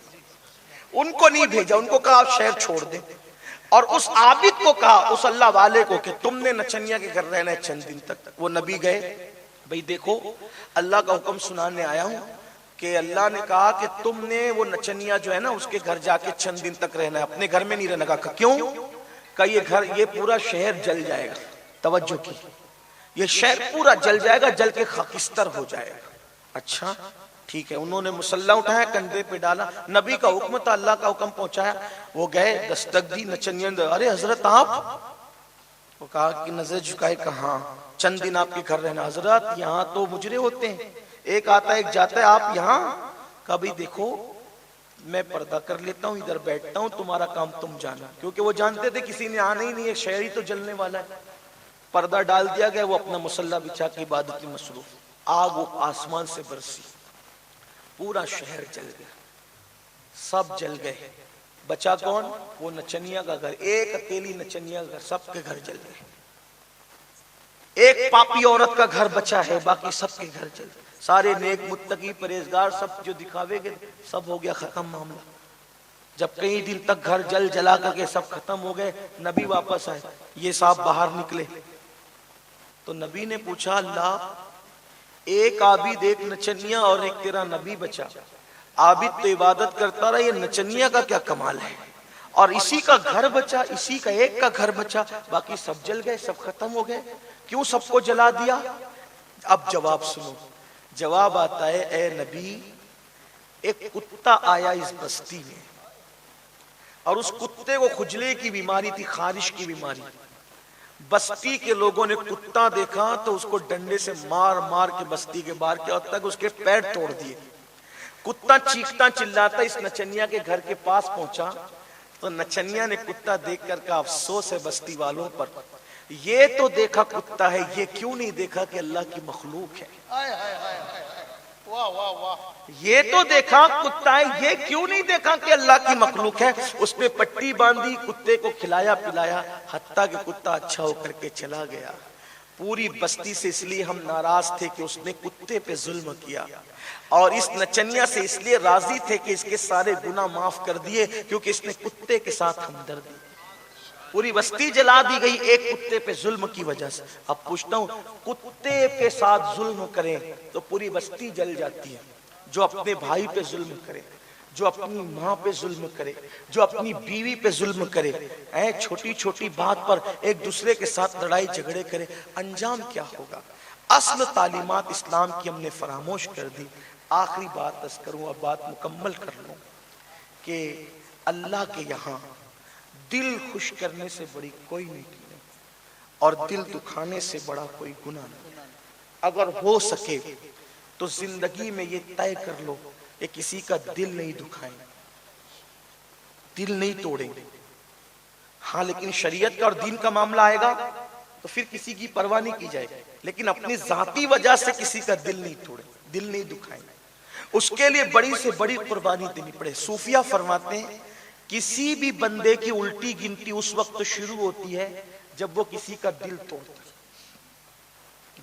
ان کو نہیں بھیجا، ان کو کہا آپ شہر چھوڑ دیں. اور اس عابد کو کہا، اس اللہ والے کو، کہ تم نے نچنیا کے گھر رہنا ہے چند دن تک. وہ نبی گئے. بھئی دیکھو اللہ کا حکم سنانے آیا ہوں کہ اللہ نے کہا کہ تم نے وہ نچنیا جو ہے نا اس کے گھر جا کے چند دن تک رہنا ہے، اپنے گھر میں نہیں رہنا. کہا کیوں؟ کہ یہ گھر، یہ پورا شہر جل جائے گا. توجہ کی، یہ شہر پورا جل جائے گا، جل کے خاکستر ہو جائے گا. اچھا ٹھیک ہے. انہوں نے مسلح اٹھایا، کندھے پہ ڈالا. نبی کا حکم تھا، اللہ کا حکم پہنچایا. وہ گئے، دستک دی. نچنیا نے ارے حضرت آپ؟ وہ کہا کہ نظر جھکائے، کہاں چند دن آپ کے گھر رہنا. حضرت یہاں تو مجرے ہوتے ہیں، ایک آتا ہے ایک جاتا ہے، آپ یہاں؟ کہا بھئی دیکھو میں پردہ کر لیتا ہوں، ادھر بیٹھتا ہوں، تمہارا کام تم جانا. کیونکہ وہ جانتے تھے کسی نے آنا ہی نہیں ہے، شہر ہی تو جلنے والا ہے. پردہ ڈال دیا گیا. وہ اپنا مصلی بچھا کے عبادت میں مصروف. آگ وہ آسمان سے برسی، پورا شہر جل گیا، سب جل گئے. بچا کون؟ وہ نچنیا کا گھر، ایک اکیلی نچنیا کا گھر. سب کے گھر جل گئے. ایک پاپی عورت کا گھر بچا ہے، باقی سب کے گھر جل گئے. سارے نیک متقی پرہیزگار سب جو دکھاوے گئے، سب ہو گیا ختم معاملہ. جب کئی دن تک گھر جل جلا کر کے سب ختم ہو گئے، نبی واپس آئے. یہ صاحب باہر نکلے تو نبی نے پوچھا، اللہ ایک عابد، ایک نچنیا اور ایک تیرا نبی بچا. عابد تو عبادت کرتا رہا، یہ نچنیا کا کیا کمال ہے؟ اور اسی کا گھر بچا، اسی کا ایک کا گھر بچا، باقی سب جل گئے، سب ختم ہو گئے. کیوں سب کو جلا دیا؟ اب جواب سنو. جواب آتا ہے، اے نبی ایک کتا آیا اس بستی میں اور اس کتے کو خجلے کی بیماری تھی، خارش کی بیماری. بستی کے لوگوں نے کتا دیکھا تو اس کو ڈنڈے سے مار مار کے بستی کے باہر کیا تک اس کے پیر توڑ دیے. کتا چیختا چلاتا اس نچنیا کے گھر کے پاس پہنچا تو نچنیا نے کتا دیکھ کر کہا، افسوس ہے بستی والوں پر، یہ تو دیکھا کتا ہے، یہ کیوں نہیں دیکھا کہ اللہ کی مخلوق ہے. یہ تو دیکھا کتا ہے، یہ کیوں نہیں دیکھا کہ اللہ کی مخلوق ہے. اس پہ پٹی باندھی، کتے کو کھلایا پلایا، حتیٰ کہ کتا اچھا ہو کر کے چلا گیا. پوری بستی سے اس لیے ہم ناراض تھے کہ اس نے کتے پہ ظلم کیا، اور اس نچنیا سے اس لیے راضی تھے کہ اس کے سارے گناہ معاف کر دیے کیونکہ اس نے کتے کے ساتھ ہمدردی. پوری بستی جلا دی گئی ایک کتے پہ ظلم کی وجہ سے. اب پوچھتا ہوں کتے کے ساتھ ظلم کریں تو پوری بستی جل جاتی ہے. جو اپنے بھائی پہ ظلم کرے, جو اپنی ماں پہ ظلم کرے, جو اپنی بیوی پہ ظلم کرے, چھوٹی چھوٹی بات پر ایک دوسرے کے ساتھ لڑائی جھگڑے کرے, انجام کیا ہوگا؟ اصل تعلیمات اسلام کی ہم نے فراموش کر دی. آخری بات عرض کروں, اب بات مکمل کر لوں, کہ اللہ کے یہاں دل خوش کرنے سے بڑی کوئی نیکی نہیں اور دل دکھانے سے بڑا کوئی گناہ نہیں. اگر ہو سکے تو زندگی میں یہ طے کر لو کہ کسی کا دل نہیں دکھائیں, دل نہیں توڑیں. ہاں لیکن شریعت کا اور دین کا معاملہ آئے گا تو پھر کسی کی پرواہ نہیں کی جائے گی, لیکن اپنی ذاتی وجہ سے کسی کا دل نہیں توڑیں, دل نہیں دکھائیں. اس کے لیے بڑی سے بڑی قربانی دینی پڑے. صوفیہ فرماتے ہیں کسی بھی بندے کی الٹی گنتی اس وقت شروع ہوتی ہے جب وہ کسی کا دل توڑتا ہے.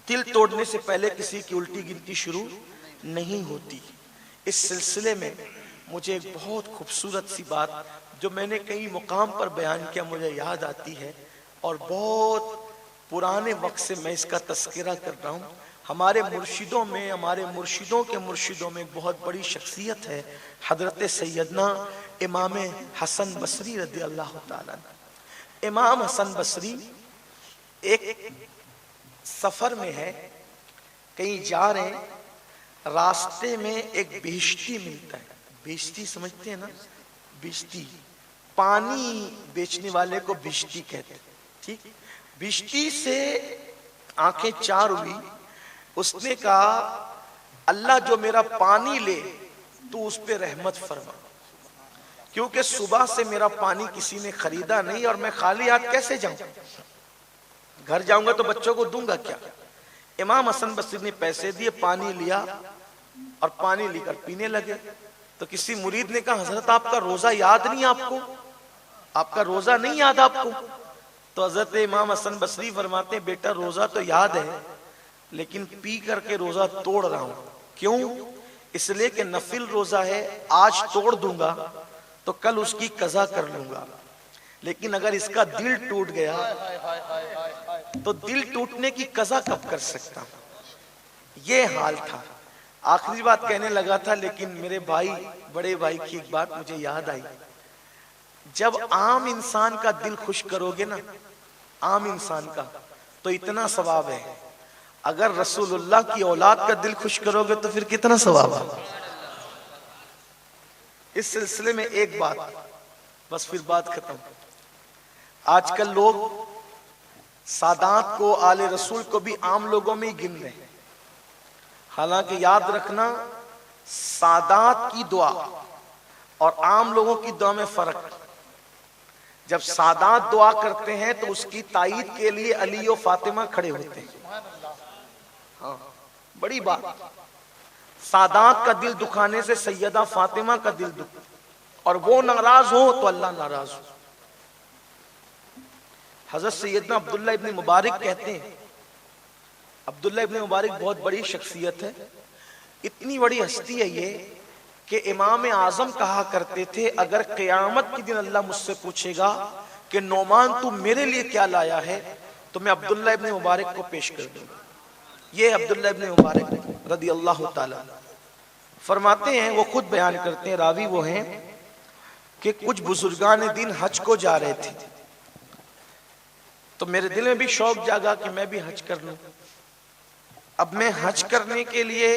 دل توڑنے سے پہلے کسی کی الٹی گنتی شروع نہیں ہوتی. اس سلسلے میں مجھے ایک بہت خوبصورت سی بات جو میں نے کئی مقام پر بیان کیا مجھے یاد آتی ہے, اور بہت پرانے وقت سے میں اس کا تذکرہ کر رہا ہوں. ہمارے مرشدوں میں, ہمارے مرشدوں کے مرشدوں میں ایک بہت بڑی شخصیت ہے حضرت سیدنا امام حسن بصری رضی اللہ تعالیٰ عنہ. امام حسن بصری ایک سفر میں ہے, کہیں جا رہے ہیں, راستے میں ایک بہشتی ملتا ہے. بہشتی سمجھتے ہیں نا, بہشتی پانی بیچنے والے کو بہشتی کہتے ہیں. ٹھیک, بہشتی سے آنکھیں چار ہوئی. اس نے کہا اللہ جو میرا پانی لے تو اس پہ رحمت فرما, کیونکہ صبح سے میرا پانی کسی نے خریدا نہیں اور میں خالی ہاتھ کیسے جاؤں, گھر جاؤں گا تو بچوں کو دوں گا کیا. امام حسن بصری نے پیسے دیے, پانی لیا اور پانی لے کر پینے لگے. تو کسی مرید نے کہا حضرت آپ کا روزہ یاد نہیں, آپ کو آپ کا روزہ نہیں یاد آپ کو؟ تو حضرت امام حسن بصری فرماتے ہیں بیٹا روزہ تو یاد ہے لیکن پی کر کے روزہ توڑ رہا ہوں. کیوں؟ اس لیے کہ نفل روزہ ہے, آج توڑ دوں گا تو کل اس کی قضا کر لوں گا, لیکن اگر اس کا دل ٹوٹ گیا تو دل ٹوٹنے کی قضا کب کر سکتا ہوں. یہ حال تھا. آخری بات کہنے لگا تھا لیکن میرے بھائی, بڑے بھائی کی ایک بات مجھے یاد آئی. جب عام انسان کا دل خوش کرو گے نا, عام انسان کا, تو اتنا ثواب ہے. اگر رسول اللہ کی اولاد کا دل خوش کرو گے تو پھر کتنا ثواب ہے. اس سلسلے میں ایک بات, بس پھر بات ختم. آج کل لوگ سادات کو, آل رسول کو بھی عام لوگوں میں ہی گن رہے ہیں. حالانکہ یاد رکھنا سادات کی دعا اور عام لوگوں کی دعا میں فرق. جب سادات دعا کرتے ہیں تو اس کی تائید کے لیے علی و فاطمہ کھڑے ہوتے ہیں. ہاں بڑی بات. سادات کا دل دکھانے سے سیدہ فاطمہ کا دل دکھ, اور وہ ناراض ہو تو اللہ ناراض ہو. حضرت سیدنا عبداللہ ابن مبارک کہتے ہیں, عبداللہ ابن مبارک بہت بڑی شخصیت ہے, اتنی بڑی ہستی ہے یہ کہ امام اعظم کہا کرتے تھے اگر قیامت کے دن اللہ مجھ سے پوچھے گا کہ نعمان تو میرے لیے کیا لایا ہے تو میں عبداللہ ابن مبارک کو پیش کر دوں گا. یہ عبداللہ ابن مبارک رضی اللہ تعالیٰ فرماتے ہیں, وہ خود بیان کرتے ہیں, راوی وہ ہیں کہ کچھ بزرگان دین حج کو جا رہے تھے تو میرے دل میں بھی شوق جاگا کہ میں بھی حج کر لوں. اب میں حج کرنے کے لیے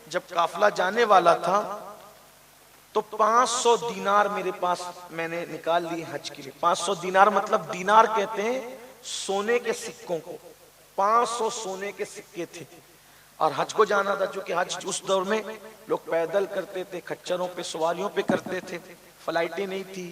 جب قافلہ جانے والا تھا تو 500 دینار میرے پاس میں نے نکال لی حج کے لیے. 500 دینار مطلب دینار کہتے ہیں سونے کے سکوں کو. 500 سونے کے سکے تھے اور حج کو جانا تھا. چونکہ حج اس دور میں لوگ پیدل کرتے تھے, کھچروں پہ سواریوں پہ کرتے تھے, فلائٹیں نہیں تھی,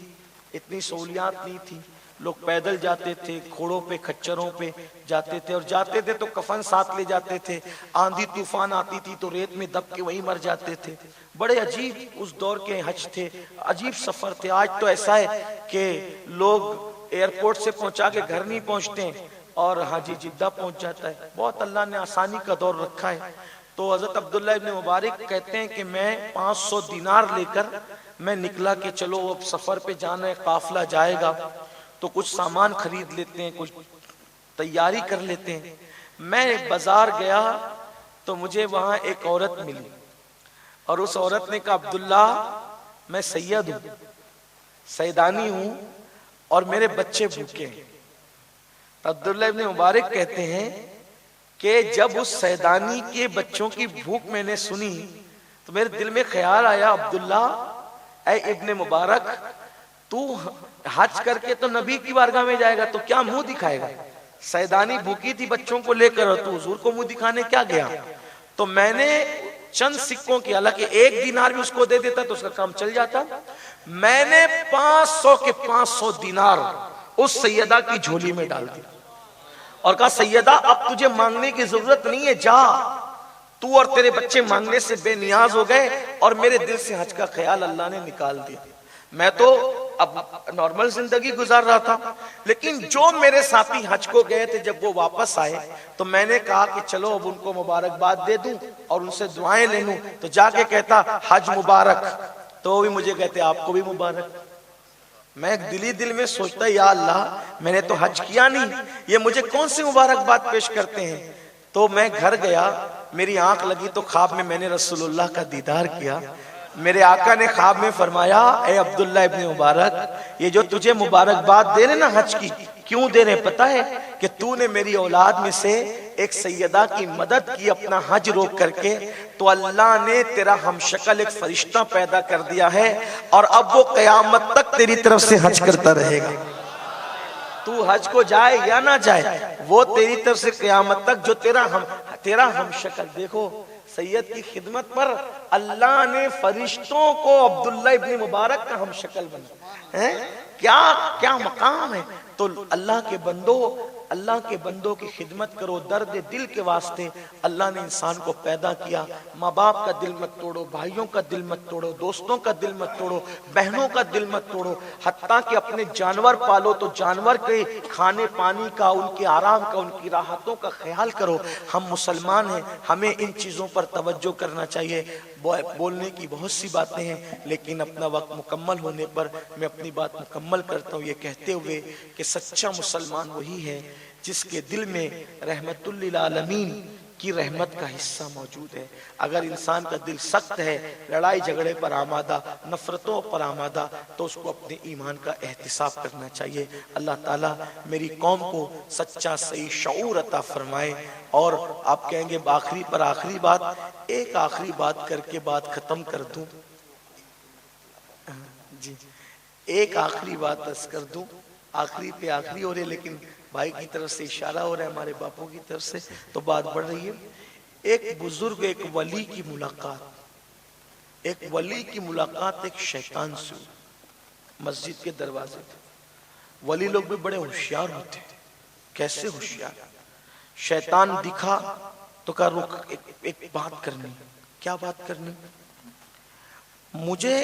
اتنی سہولیات نہیں تھی, لوگ پیدل جاتے تھے, گھوڑوں پہ کھچروں پہ جاتے تھے, اور جاتے تھے تو کفن ساتھ لے جاتے تھے. آندھی طوفان آتی تھی تو ریت میں دب کے وہیں مر جاتے تھے. بڑے عجیب اس دور کے حج تھے, عجیب سفر تھے. آج تو ایسا ہے کہ لوگ ایئرپورٹ سے پہنچا کے گھر نہیں پہنچتے اور حاجی جدہ پہنچ جاتا ہے. بہت اللہ نے آسانی کا دور رکھا ہے. تو حضرت عبداللہ ابن مبارک کہتے ہیں کہ میں 500 دینار لے کر میں نکلا کہ چلو اب سفر پہ جانا ہے, قافلہ جائے گا. تو کچھ سامان خرید لیتے ہیں, کچھ تیاری کر لیتے ہیں. میں بازار گیا تو مجھے وہاں ایک عورت ملی, اور اس عورت نے کہا عبداللہ میں سید ہوں, سیدانی ہوں, اور میرے بچے بھوکے ہیں. عبداللہ ابن مبارک کہتے ہیں کہ جب اس سیدانی کے بچوں کی بھوک میں نے سنی تو میرے دل میں خیال آیا, عبداللہ اے ابن مبارک, تو حج کر کے تو نبی کی بارگاہ میں جائے گا تو کیا منہ دکھائے گا؟ سیدانی بھوکی تھی بچوں کو لے کر, اور تو حضور کو منہ دکھانے کیا گیا؟ تو میں نے چند سکوں کی, حالانکہ 1 دینار بھی اس کو دے دیتا تو اس کا کام چل جاتا, میں نے 500 کے 500 دینار اس سیدہ کی جھولی میں ڈال دیا اور کہا سیدہ اب تجھے مانگنے کی ضرورت نہیں ہے, جا, تو اور تیرے بچے مانگنے سے بے نیاز ہو گئے, اور میرے دل سے حج کا خیال اللہ نے نکال دیا. میں تو اب نارمل زندگی گزار رہا تھا, لیکن جو میرے ساتھی حج کو گئے تھے جب وہ واپس آئے تو میں نے کہا کہ چلو اب ان کو مبارکباد دے دوں اور ان سے دعائیں لے لوں. تو جا کے کہتا حج مبارک, تو وہ بھی مجھے کہتے آپ کو بھی مبارک. میں دلی دل میں سوچتا یا اللہ میں نے تو حج کیا نہیں, یہ مجھے کون سی مبارکباد پیش کرتے ہیں. تو میں گھر گیا, میری آنکھ لگی تو خواب میں نے رسول اللہ کا دیدار کیا. میرے آقا نے خواب میں فرمایا اے عبداللہ ابن مبارک, یہ جو تجھے مبارکباد دے رہے نا حج کی, کیوں دے رہے پتہ ہے؟ کہ تو نے میری اولاد میں سے ایک سیدہ کی مدد کی اپنا حج روک کر کے, تو اللہ نے تیرا ہم شکل ایک فرشتہ پیدا کر دیا ہے, اور اب وہ قیامت تک تیری طرف سے حج کرتا رہے گا. تو حج کو جائے یا نہ جائے, وہ تیری طرف سے قیامت تک جو تیرا ہم شکل. دیکھو سید کی خدمت پر اللہ نے فرشتوں کو عبداللہ ابن مبارک کا ہم شکل بنا. کیا مقام ہے. تو اللہ کے بندوں کی خدمت کرو, درد دل کے واسطے اللہ نے انسان کو پیدا کیا. ماں باپ کا دل مت توڑو, بھائیوں کا دل مت توڑو, دوستوں کا دل مت توڑو, بہنوں کا دل مت توڑو, حتیٰ کہ اپنے جانور پالو تو جانور کے کھانے پانی کا, ان کے آرام کا, ان کی راحتوں کا خیال کرو. ہم مسلمان ہیں, ہمیں ان چیزوں پر توجہ کرنا چاہیے. بولنے کی بہت سی باتیں ہیں, لیکن اپنا وقت مکمل ہونے پر میں اپنی بات مکمل کرتا ہوں یہ کہتے ہوئے کہ سچا مسلمان وہی ہے جس کے دل میں رحمت للعالمین کی رحمت کا حصہ موجود ہے. اگر انسان کا دل سخت ہے, لڑائی جھگڑے پر آمادہ, نفرتوں پر آمادہ, تو اس کو اپنے ایمان کا احتساب کرنا چاہیے. اللہ تعالیٰ میری قوم کو سچا صحیح شعور عطا فرمائے. اور آپ کہیں گے آخری پر آخری بات, ایک آخری بات کر کے بات ختم کر دوں. جی ایک آخری بات عرض کر دوں, آخری پہ آخری ہو رہے, لیکن بھائی کی طرف سے اشارہ ہو رہا ہے, ہمارے باپوں کی طرف سے, تو بات بڑھ رہی ہے. ایک بزرگ, ایک ولی کی ملاقات ایک شیطان سے مسجد کے دروازے پہ. ولی لوگ بھی بڑے ہوشیار ہوتے ہیں. کیسے ہوشیار؟ شیطان دکھا تو کہا رک, ایک بات کرنی. کیا بات کرنی؟ مجھے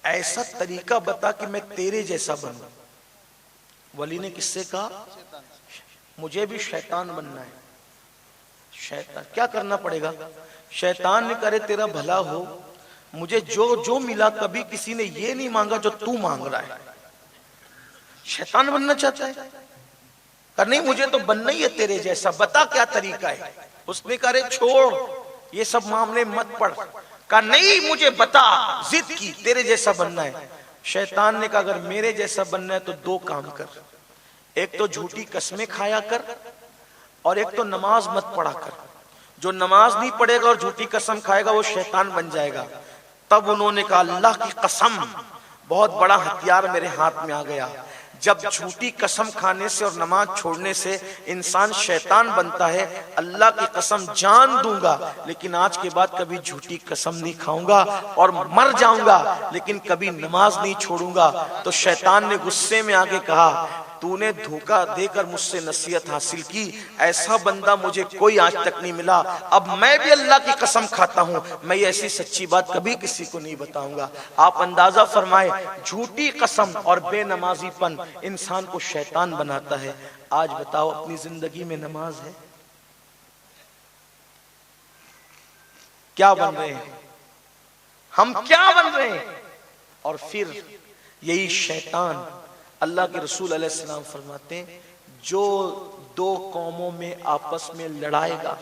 ایسا طریقہ بتا کہ میں تیرے جیسا بنوں. ولی نے کس سے کہا؟ مجھے بھی شیطان بننا ہے. شیطان کیا کرنا پڑے گا؟ شیطان نے کرے تیرا بھلا ہو, مجھے جو ملا کبھی کسی نے یہ نہیں مانگا جو تو مانگ رہا ہے. شیطان بننا چاہتا ہے, کہ نہیں مجھے تو بننا ہی ہے تیرے جیسا, بتا کیا طریقہ ہے. اس نے کہا چھوڑ یہ سب معاملے مت پڑھ. کہا نہیں مجھے بتا, ضد کی تیرے جیسا بننا ہے. شیطان نے کہا اگر میرے جیسا بننا ہے تو 2 کام کر, ایک تو جھوٹی قسمیں کھایا کر, اور ایک تو نماز مت پڑھا کر. جو نماز نہیں پڑھے گا اور جھوٹی قسم کھائے گا وہ شیطان بن جائے گا. تب انہوں نے کہا اللہ کی قسم, بہت بڑا ہتھیار میرے ہاتھ میں آ گیا. جب جھوٹی قسم کھانے سے اور نماز چھوڑنے سے انسان شیطان بنتا ہے, اللہ کی قسم جان دوں گا لیکن آج کے بعد کبھی جھوٹی قسم نہیں کھاؤں گا, اور مر جاؤں گا لیکن کبھی نماز نہیں چھوڑوں گا. تو شیطان نے غصے میں آگے کہا تو نے دھوکہ دے کر مجھ سے نصیحت حاصل کی, ایسا بندہ مجھے کوئی آج تک نہیں ملا. اب میں بھی اللہ کی قسم کھاتا ہوں, میں ایسی سچی بات کبھی کسی کو نہیں بتاؤں گا. آپ اندازہ فرمائے جھوٹی قسم اور بے نمازی پن انسان کو شیطان بناتا ہے. آج بتاؤ اپنی زندگی میں نماز ہے؟ کیا بن رہے ہیں ہم, کیا بن رہے ہیں؟ اور پھر یہی شیطان اللہ کے رسول علیہ السلام فرماتے ہیں جو دو قوموں میں آپس میں لڑائے گا،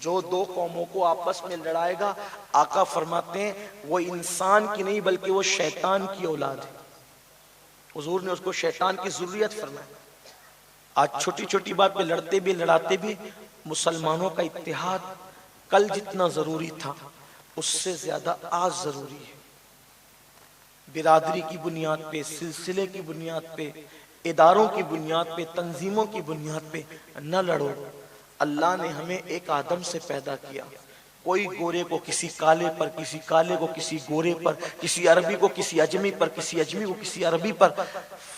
جو دو قوموں کو آپس میں لڑائے گا، آقا فرماتے ہیں وہ انسان کی نہیں بلکہ وہ شیطان کی اولاد ہے۔ حضور نے اس کو شیطان کی ذریت فرمایا۔ آج چھوٹی چھوٹی بات پہ لڑتے بھی لڑاتے بھی، مسلمانوں کا اتحاد کل جتنا ضروری تھا اس سے زیادہ آج ضروری ہے۔ برادری کی بنیاد پہ، سلسلے کی بنیاد پہ، اداروں کی بنیاد پہ، تنظیموں کی بنیاد پہ نہ لڑو۔ اللہ نے ہمیں ایک آدم سے پیدا کیا، کوئی گورے کو کسی کالے پر، کسی کالے کو کسی گورے پر، کسی عربی کو کسی اجمی پر، کسی اجمی کو کسی عربی پر،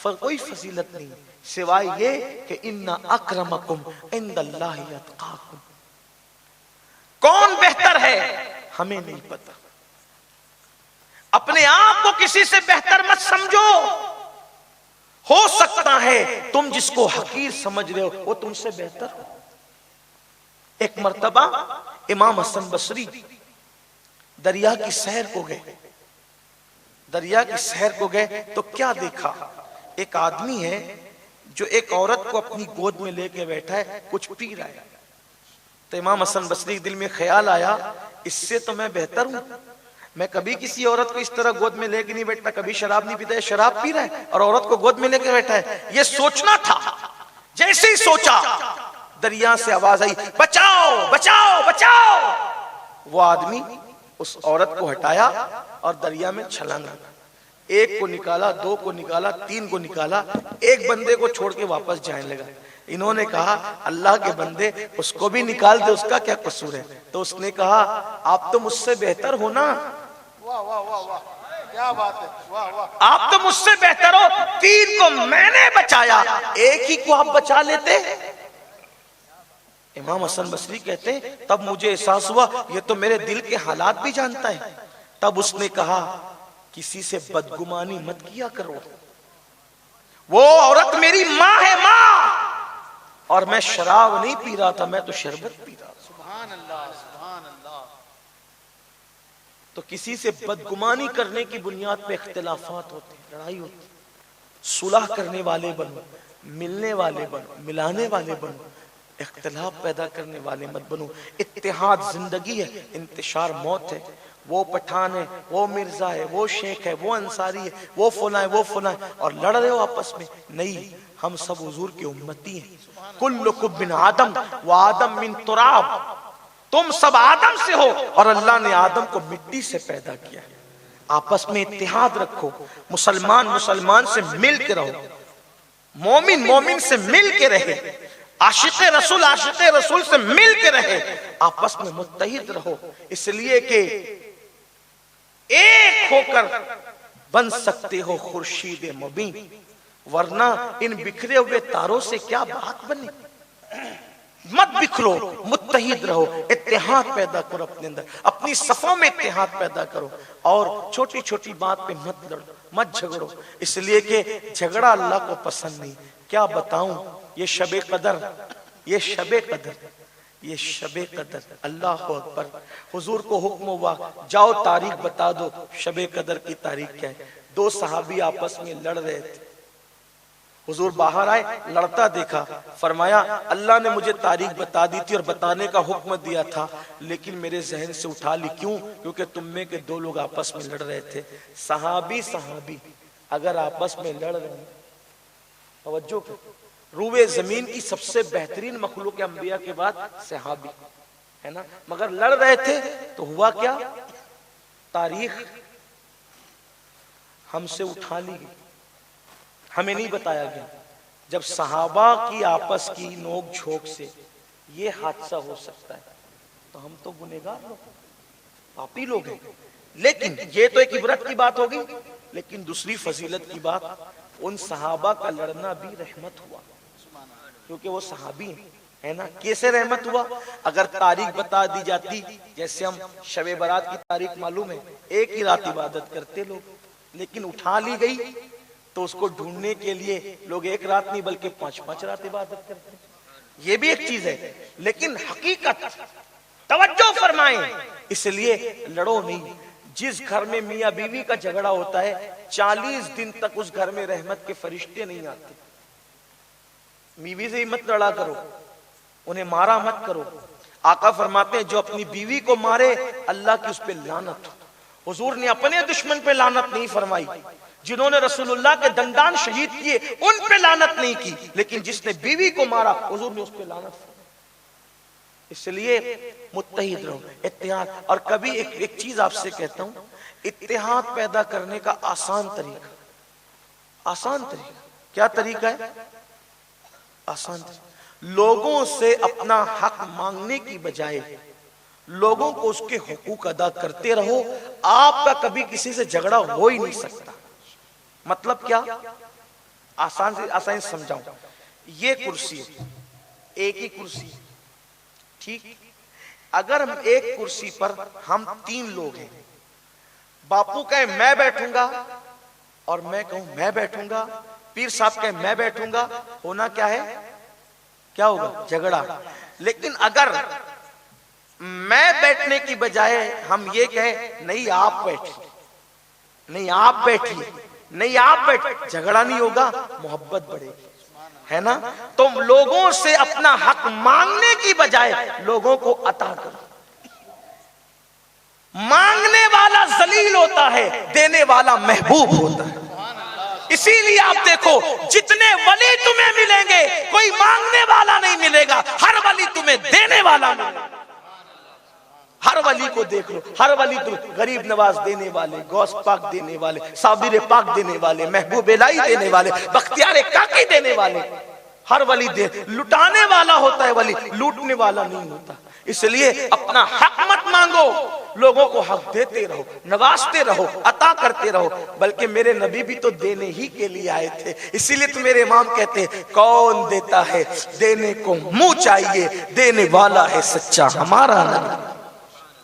کوئی فضیلت نہیں سوائے یہ کہ ان اکرمکم عند اللہ اتقاکم۔ کون بہتر ہے ہمیں نہیں پتا، اپنے آپ کو کسی سے بہتر مت سمجھو۔ ہو سکتا ہے تم جس کو حقیر سمجھ رہے ہو وہ تم سے بہتر ہو۔ ایک مرتبہ امام حسن بصری دریا کی سیر کو گئے، دریا کی سیر کو گئے تو کیا دیکھا؟ ایک آدمی ہے جو ایک عورت کو اپنی گود میں لے کے بیٹھا ہے، کچھ پی رہا ہے۔ تو امام حسن بصری کے دل میں خیال آیا اس سے تو میں بہتر ہوں، میں کبھی کسی عورت کو اس طرح گود میں لے کے نہیں بیٹھتا، کبھی شراب نہیں پیتا، شراب پی رہا ہے اور عورت کو گود میں لے کے بیٹھا ہے۔ یہ سوچنا تھا، جیسے ہی سوچا دریا سے آواز آئی بچاؤ بچاؤ بچاؤ۔ وہ آدمی اس عورت کو ہٹایا اور دریا میں چھلانگا، ایک کو نکالا، دو کو نکالا، تین کو نکالا، ایک بندے کو چھوڑ کے واپس جانے لگا۔ انہوں نے کہا اللہ کے بندے اس کو بھی نکال دے، اس کا کیا قصور ہے؟ تو اس نے کہا آپ تو مجھ سے بہتر ہو نا، واہ واہ واہ واہ، کیا بات ہے، واہ واہ۔ آپ تو مجھ سے بہتر ہو، تین کو میں نے بچایا، ایک ہی کو آپ بچا لیتے۔ امام حسن بصری کہتے ہیں تب مجھے احساس ہوا یہ تو میرے دل کے حالات بھی جانتا ہے۔ تب اس نے کہا کسی سے بدگمانی مت کیا کرو، وہ عورت میری ماں ہے، ماں، اور میں شراب نہیں پی رہا تھا، میں تو شربت پی رہا تھا۔ سبحان اللہ سبحان اللہ۔ تو کسی سے بدگمانی کرنے کی بنیاد پہ اختلافات ہوتے ہیں، لڑائی ہوتی ہے۔ صلح کرنے والے بنو، ملنے والے بنو، ملانے والے بنو، اختلاف پیدا کرنے والے مت بنو۔ اتحاد زندگی ہے، انتشار موت ہے۔ وہ پٹھان ہے، وہ مرزا ہے، وہ شیخ ہے، وہ انصاری ہے، وہ فلاں ہے، وہ فلاں ہے، اور لڑ رہے ہو آپس میں۔ نہیں، ہم سب حضور کی امتی ہیں۔ کلکم من آدم وآدم من تراب، تم سب آدم سے ہو اور اللہ نے آدم کو مٹی سے پیدا کیا ہے۔ آپس میں اتحاد رکھو، مسلمان مسلمان سے مل کے رہو، مومن مومن سے مل کے رہے، عاشق رسول عاشق رسول سے مل کے رہے، آپس میں متحد رہو، اس لیے کہ ایک ہو کر بن سکتے ہو خورشید مبین، ورنہ ان بکھرے ہوئے تاروں سے کیا بات بنے۔ مت بکھرو، متحد رہو، اتحاد پیدا کرو اپنے اندر، اپنی صفوں میں اتحاد پیدا کرو، اور چھوٹی چھوٹی بات پہ مت لڑو، مت جھگڑو، اس لیے کہ جھگڑا اللہ کو پسند نہیں۔ کیا بتاؤں، یہ شب قدر، یہ شب قدر، یہ شب قدر، اللہ اکبر، حضور کو حکم ہوا جاؤ تاریخ بتا دو، شب قدر کی تاریخ کیا ہے۔ دو صحابی آپس میں لڑ رہے تھے، حضور باہر آئے، لڑتا دیکھا، فرمایا اللہ نے مجھے تاریخ بتا دی تھی اور بتانے کا حکم دیا تھا، لیکن میرے ذہن سے اٹھا لی، کیوں؟ کیونکہ تم میں کے دو لوگ آپس میں لڑ رہے تھے۔ صحابی اگر آپس میں لڑ رہے ہیں، توجہ کرو، روئے زمین کی سب سے بہترین مخلوق انبیاء کے بعد صحابی ہے نا، مگر لڑ رہے تھے تو ہوا کیا؟ تاریخ ہم سے اٹھا لی گئی، ہمیں نہیں بتایا گیا۔ جب صحابہ کی آپس کی نوک جھوک سے یہ حادثہ ہو سکتا ہے تو ہم تو گنہگار لوگ، پاپی لوگ ہیں۔ لیکن یہ تو ایک عبرت کی بات ہوگی، لیکن دوسری فضیلت کی بات، ان صحابہ کا لڑنا بھی رحمت ہوا، کیونکہ وہ صحابی ہیں، ہے نا۔ کیسے رحمت ہوا؟ اگر تاریخ بتا دی جاتی، جیسے ہم شب برات کی تاریخ معلوم ہے، ایک ہی رات عبادت کرتے لوگ، لیکن اٹھا لی گئی تو اس کو ڈھونڈنے کے لیے لوگ ایک رات نہیں بلکہ 5 رات عبادت کرتے ہیں۔ یہ بھی ایک چیز ہے، لیکن حقیقت توجہ فرمائیں، اس لیے لڑو نہیں، جس گھر میں میاں بیوی کا جھگڑا ہوتا ہے 40 دن تک اس گھر میں رحمت کے فرشتے نہیں آتے. بیوی سے مت لڑا کرو, انہیں مارا مت کرو. آقا فرماتے ہیں جو اپنی بیوی کو مارے اللہ کی اس پہ لعنت ہو. حضور نے اپنے دشمن پہ لعنت نہیں فرمائی, جنہوں نے رسول اللہ کے دندان شہید کیے ان پہ لعنت نہیں کی, لیکن جس نے بیوی کو مارا حضور نے اس پہ لعنت فرمائی. اس لیے متحد رہو, اتحاد. اور کبھی ایک چیز آپ سے کہتا ہوں, اتحاد پیدا کرنے کا آسان طریقہ کیا طریقہ ہے؟ آسان طریقہ. لوگوں سے اپنا حق مانگنے کی بجائے لوگوں کو اس کے حقوق ادا کرتے رہو. آپ کا کبھی کسی سے جھگڑا ہو ہی نہیں سکتا. مطلب کیا؟ آسان سے سمجھاؤں. یہ کرسی ہے, ایک ہی کرسی, ٹھیک. اگر ہم ایک کرسی پر ہم 3 لوگ ہیں, باپو کہے میں بیٹھوں گا اور میں کہوں میں بیٹھوں گا, پیر صاحب کہے میں بیٹھوں گا, ہونا کیا ہے؟ کیا ہوگا؟ جھگڑا. لیکن اگر میں بیٹھنے کی بجائے ہم یہ کہیں نہیں آپ بیٹھیے, نہیں آپ بیٹھیے, نہیں آپ بیٹھیے, جھگڑا نہیں ہوگا, محبت بڑھے گی, ہے نا. تم لوگوں سے اپنا حق مانگنے کی بجائے لوگوں کو عطا کرو. مانگنے والا ذلیل ہوتا ہے, دینے والا محبوب ہوتا ہے. اسی لیے آپ دیکھو جتنے ولی تمہیں ملیں گے کوئی مانگنے والا نہیں ملے گا, ہر ولی تمہیں دینے والا ملے گا. ہر ولی کو دیکھ لو, ہر ولی تمہیں غریب نواز دینے والے, غوث پاک دینے والے, صابر پاک دینے والے, محبوب الہی دینے والے, بختیار کاکی دینے والے. ہر ولی لٹانے والا ہوتا ہے ولی, لوٹنے والا نہیں ہوتا. اس لیے اپنا حق مت مانگو, لوگوں کو حق دیتے رہو, نوازتے رہو, عطا کرتے رہو. بلکہ میرے نبی بھی تو دینے ہی کے لیے آئے تھے. اسی لیے تو میرے امام کہتے ہیں کون دیتا ہے دینے کو منہ چاہیے, دینے والا ہے سچا ہمارا نبی.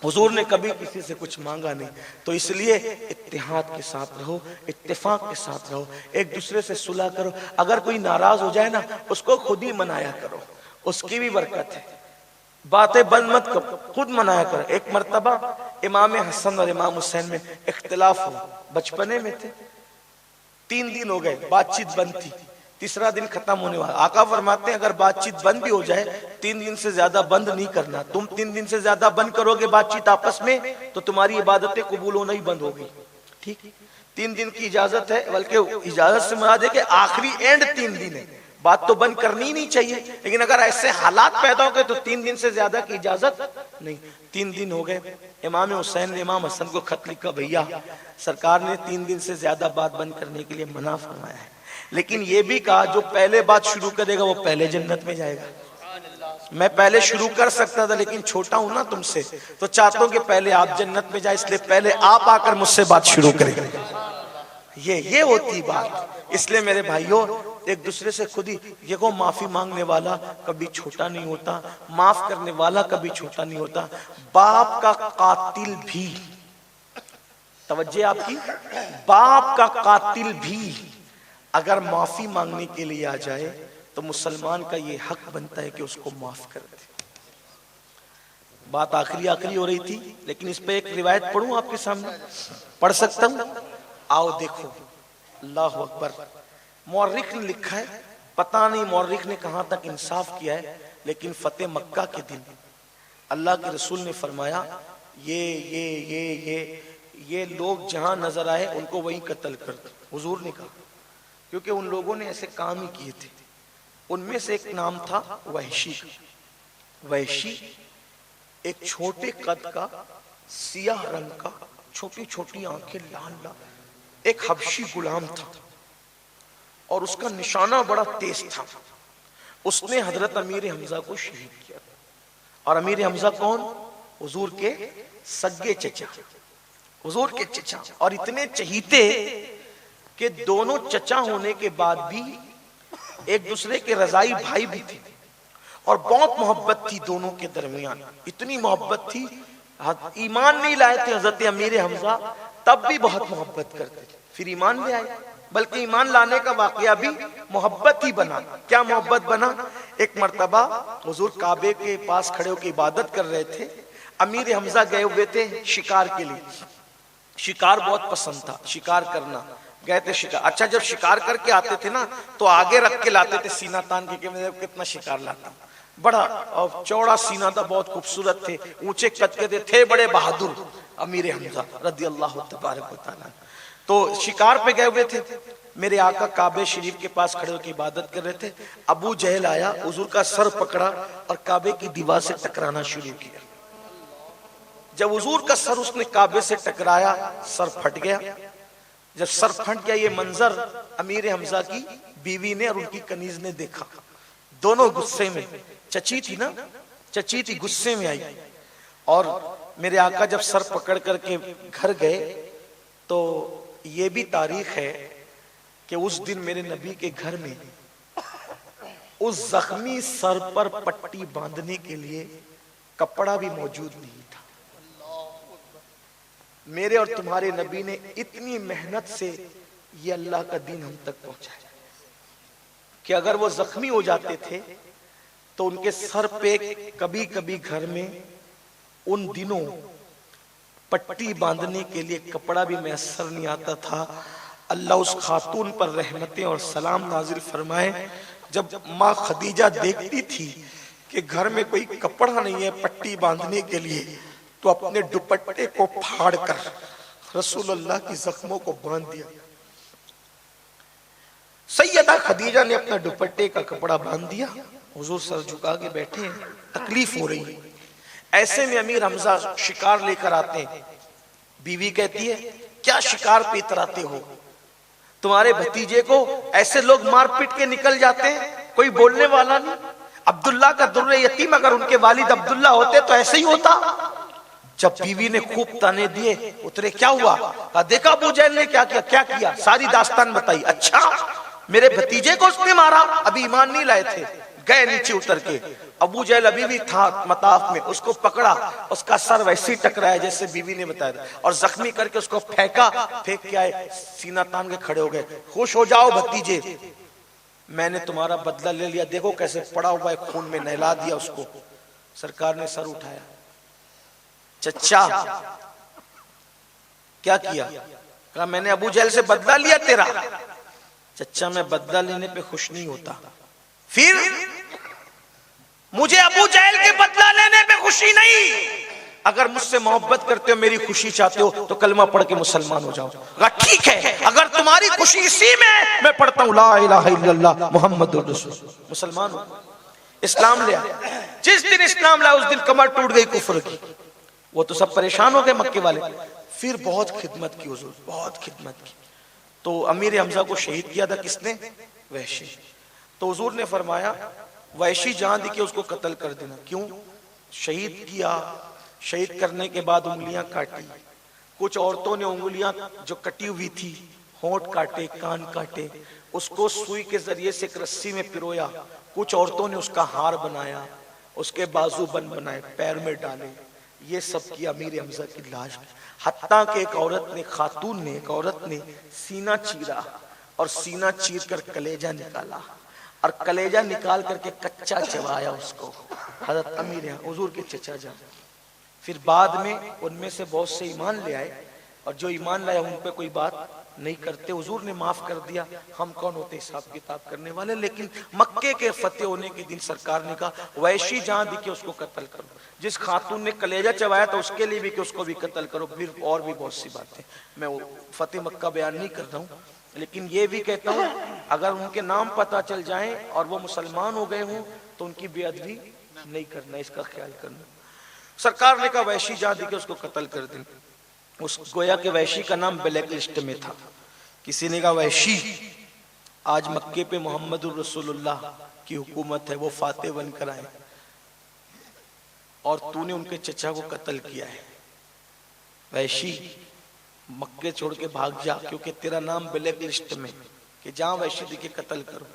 حضور نے کبھی کسی سے کچھ مانگا نہیں. تو اس لیے اتحاد کے ساتھ رہو, اتفاق کے ساتھ رہو, ایک دوسرے سے صلح کرو. اگر کوئی ناراض ہو جائے نا اس کو خود ہی منایا کرو, اس کی بھی برکت ہے. باتیں بند مت کرو, خود منایا کرو. ایک مرتبہ امام حسن اور امام حسین میں اختلاف ہوا, بچپنے میں تھے, 3 دن ہو گئے, بات چیت بند تھی, تیسرا دن ختم ہونے والا. آقا فرماتے ہیں اگر بات چیت بند بھی ہو جائے 3 دن سے زیادہ بند نہیں کرنا. تم 3 دن سے زیادہ بند کرو گے بات چیت آپس میں تو تمہاری عبادتیں قبول ہونا ہی بند ہو گئی. ٹھیک, 3 دن کی اجازت ہے, بلکہ اجازت سے مراد ہے کہ آخری اینڈ 3 دن ہے, بات تو بند کرنی ہی نہیں چاہیے. لیکن اگر ایسے حالات پیدا ہو گئے تو 3 دن سے زیادہ کی اجازت نہیں. 3 دن ہو گئے, امام حسین نے امام حسن کو خط لکھا, بھیا سرکار نے 3 دن سے زیادہ بات بند کرنے کے لیے منع فرمایا ہے, لیکن یہ بھی کہا جو پہلے بات شروع کرے گا وہ پہلے جنت میں جائے گا. میں پہلے شروع کر سکتا تھا لیکن چھوٹا ہوں نا تم سے, تو چاہتا ہوں کہ پہلے آپ جنت میں جائیں, اس لیے پہلے آپ آ کر مجھ سے بات شروع کریں. یہ ہوتی بات. اس لیے میرے بھائیوں ایک دوسرے سے خود ہی دیکھو, معافی مانگنے والا کبھی چھوٹا نہیں ہوتا, معاف کرنے والا کبھی چھوٹا نہیں ہوتا. باپ کا قاتل بھی, توجہ آپ کی, باپ کا قاتل بھی اگر معافی مانگنے کے لیے آ جائے تو مسلمان کا یہ حق بنتا ہے کہ اس کو معاف کر دے. بات آخری ہو رہی تھی, لیکن اس پہ ایک روایت پڑھوں آپ کے سامنے, پڑھ سکتا ہوں؟ آؤ دیکھو. اللہ اکبر. مورخ نے لکھا ہے, پتہ نہیں مورخ نے کہاں تک انصاف کیا ہے, لیکن فتح مکہ کے دن اللہ کے رسول نے فرمایا یہ لوگ جہاں نظر آئے ان کو وہیں قتل کر دو. حضور نے کہا, کیونکہ ان لوگوں نے ایسے کام ہی کیے تھے. ان میں سے ایک نام تھا وحشی. وحشی ایک چھوٹے قد کا, سیاہ رنگ کا, چھوٹی چھوٹی آنکھیں, لال لال, ایک حبشی غلام تھا اور اس کا نشانہ بڑا تیز تھا. اس نے حضرت امیر حمزہ کو شہید کیا. اور امیر حمزہ کون؟ حضور کے سگے چچا, حضور کے چچا, اور اتنے چہیتے کہ دونوں چچا ہونے کے بعد بھی ایک دوسرے کے رضائی بھائی بھی تھے, اور بہت محبت تھی دونوں کے درمیان. اتنی محبت تھی, ایمان نہیں لائے تھے حضرت امیر حمزہ تب بھی بہت محبت کرتے تھے, پھر ایمان لے آئے. بلکہ ایمان لانے کا واقعہ بھی محبت ہی بنا. کیا محبت بنا؟ ایک مرتبہ حضور کعبے کے پاس کھڑے ہو کے عبادت کر رہے تھے, امیر حمزہ گئے ہوئے تھے شکار کے لیے. شکار بہت پسند تھا، شکار کرنا، گئے تھے شکار. اچھا جب شکار کر کے آتے تھے نا تو آگے رکھ کے لاتے تھے سینہ تان کے کہ میں کتنا شکار لاتا ہوں. بڑا اور چوڑا سینہ تھا، بہت خوبصورت تھے، اونچے قد کے تھے، بڑے بہادر امیر حمزہ رضی اللہ تبارک و تعالیٰ. تو شکار پہ گئے ہوئے تھے. میرے آقا کعبہ شریف کے پاس کھڑے ہو کے عبادت کر رہے تھے. ابو جہل آیا، حضور کا سر پکڑا اور کعبے کی دیوار سے ٹکرانا شروع کیا. جب حضور کا سر اس نے کعبے سے ٹکرایا، سر پھٹ گیا. جب سر پھٹ گیا، یہ منظر امیر حمزہ کی بیوی نے اور ان کی کنیز نے دیکھا. دونوں غصے میں، چچی تھی نا، چچی تھی، غصے میں آئی. اور میرے آقا جب سر پکڑ کر کے گھر گئے تو یہ بھی تاریخ ہے کہ اس دن میرے نبی کے گھر میں اس زخمی سر پر پٹی باندھنے کے لیے کپڑا بھی موجود نہیں تھا. میرے اور تمہارے نبی نے اتنی محنت سے یہ اللہ کا دین ہم تک پہنچایا کہ اگر وہ زخمی ہو جاتے تھے تو ان کے سر پہ کبھی کبھی گھر میں ان دنوں پٹی باندھنے کے لیے کپڑا بھی میسر نہیں آتا تھا. اللہ اس خاتون پر رحمتیں اور سلام نازل فرمائے. جب ماں خدیجہ دیکھتی تھی کہ گھر میں کوئی کپڑا نہیں ہے پٹی باندھنے کے لیے تو اپنے دوپٹے کو پھاڑ کر رسول اللہ کی زخموں کو باندھ دیا. سیدہ خدیجہ نے اپنا دوپٹے کا کپڑا باندھ دیا. حضور سر جھکا کے بیٹھے ہیں، تکلیف ہو رہی ہے. ایسے میں امیر حمزہ شکار لے کر آتے ہیں. بیوی کہتی ہے کیا شکار پہ اتراتے ہو؟ تمہارے بھتیجے کو ایسے لوگ مار پیٹ کے نکل جاتے ہیں، کوئی بولنے والا نہیں. عبداللہ کا در یتیم اگر ان کے والد عبداللہ ہوتے تو ایسے ہی ہوتا. جب بیوی نے خوب تانے دیے اترے، کیا ہوا؟ کہا دیکھا ابو جہل نے کیا کیا، ساری داستان بتائی. اچھا میرے بھتیجے کو اس نے مارا، ابھی ایمان نہیں لائے تھے. گئے نیچے اتر کے، ابو جہل ابھی بھی تھا مطاف میں، اس کو پکڑا، اس کا سر ویسے ہی ٹکرایا جیسے بیوی نے بتایا اور زخمی کر کے اس کو پھینک کے آئے، سینہ تان کے کھڑے ہو گئے. خوش ہو جاؤ بھتیجے، میں نے تمہارا بدلہ لے لیا، دیکھو کیسے پڑا ہوا ہے خون میں، نہلا دیا اس کو. سرکار نے سر اٹھایا. چچا کیا کیا؟ کہا میں نے ابو جہل سے بدلہ لیا تیرا. چچا میں بدلہ لینے پہ خوش نہیں ہوتا. پھر مجھے ابو جہل کے بدلہ لینے پہ خوشی نہیں. اگر مجھ سے محبت کرتے ہو، میری خوشی چاہتے ہو تو کلمہ پڑھ کے مسلمان ہو جاؤ. ٹھیک ہے، اگر تمہاری خوشی اسی میں پڑھتا ہوں لا الہ الا اللہ محمد رسول اللہ، مسلمان ہو. اسلام لیا. جس دن اسلام لایا اس دن کمر ٹوٹ گئی کفر کی. وہ تو سب پریشان ہو گئے مکے والے. پھر بہت خدمت کی حضور، بہت خدمت کی. تو امیر حمزہ کو شہید کیا تھا کس نے؟ وحشی. تو حضور نے فرمایا وحشی جہاں دکھے اس کو قتل کر دینا. کیوں؟ شہید کیا. شہید کرنے کے بعد انگلیاں کاٹی. کچھ عورتوں نے انگلیاں جو کٹی ہوئی تھی، ہونٹ کاٹے، کان کاٹے، اس کو سوئی کے ذریعے سے ایک رسی میں پرویا. کچھ عورتوں نے اس کا ہار بنایا، اس کے بازو بند بنائے، پیر میں ڈالے. یہ سب کیا امیر حمزہ کی لاش. حتیٰ کہ ایک عورت نے، خاتون نے، ایک عورت نے سینہ چیرا اور سینہ چیر کر کلیجہ نکالا اور کلیجہ نکال کر کے کچا چبایا اس کو. حضرت امیر حضور کے چچا جان. پھر بعد میں ان میں سے بہت سے ایمان لے آئے اور جو ایمان لائے ان پہ کوئی بات نہیں کرتے. حضور نے معاف کر دیا. ہم کون ہوتے حساب کتاب کرنے والے؟ لیکن مکے کے فتح ہونے کے دن سرکار نے کہا وحشی جہاں دکھے اس کو قتل کرو. جس خاتون نے کلیجہ چبایا تھا اس کے لیے بھی کہ اس کو بھی قتل کرو. پھر اور بھی بہت سی باتیں. میں وہ فتح مکہ بیان نہیں کر رہا ہوں، لیکن یہ بھی کہتا ہوں اگر ان کے نام پتہ چل جائیں اور وہ مسلمان ہو گئے ہوں تو ان کی بے ادبی نہیں کرنا، اس کا خیال کرنا. سرکار نے کہا وحشی جہاں دکھے اس کو قتل کر دیں. اس گویا کہ وحشی کا نام بلیک لسٹ میں تھا. کسی نے کہا وحشی آج مکے پہ محمد الرسول اللہ کی حکومت ہے، وہ فاتح بن کر آئے اور تو نے ان کے چچا کو قتل کیا ہے. وحشی مکے چھوڑ کے بھاگ جا کیونکہ تیرا نام بلیک لسٹ میں کہ جہاں وحشی دکھے قتل کرو.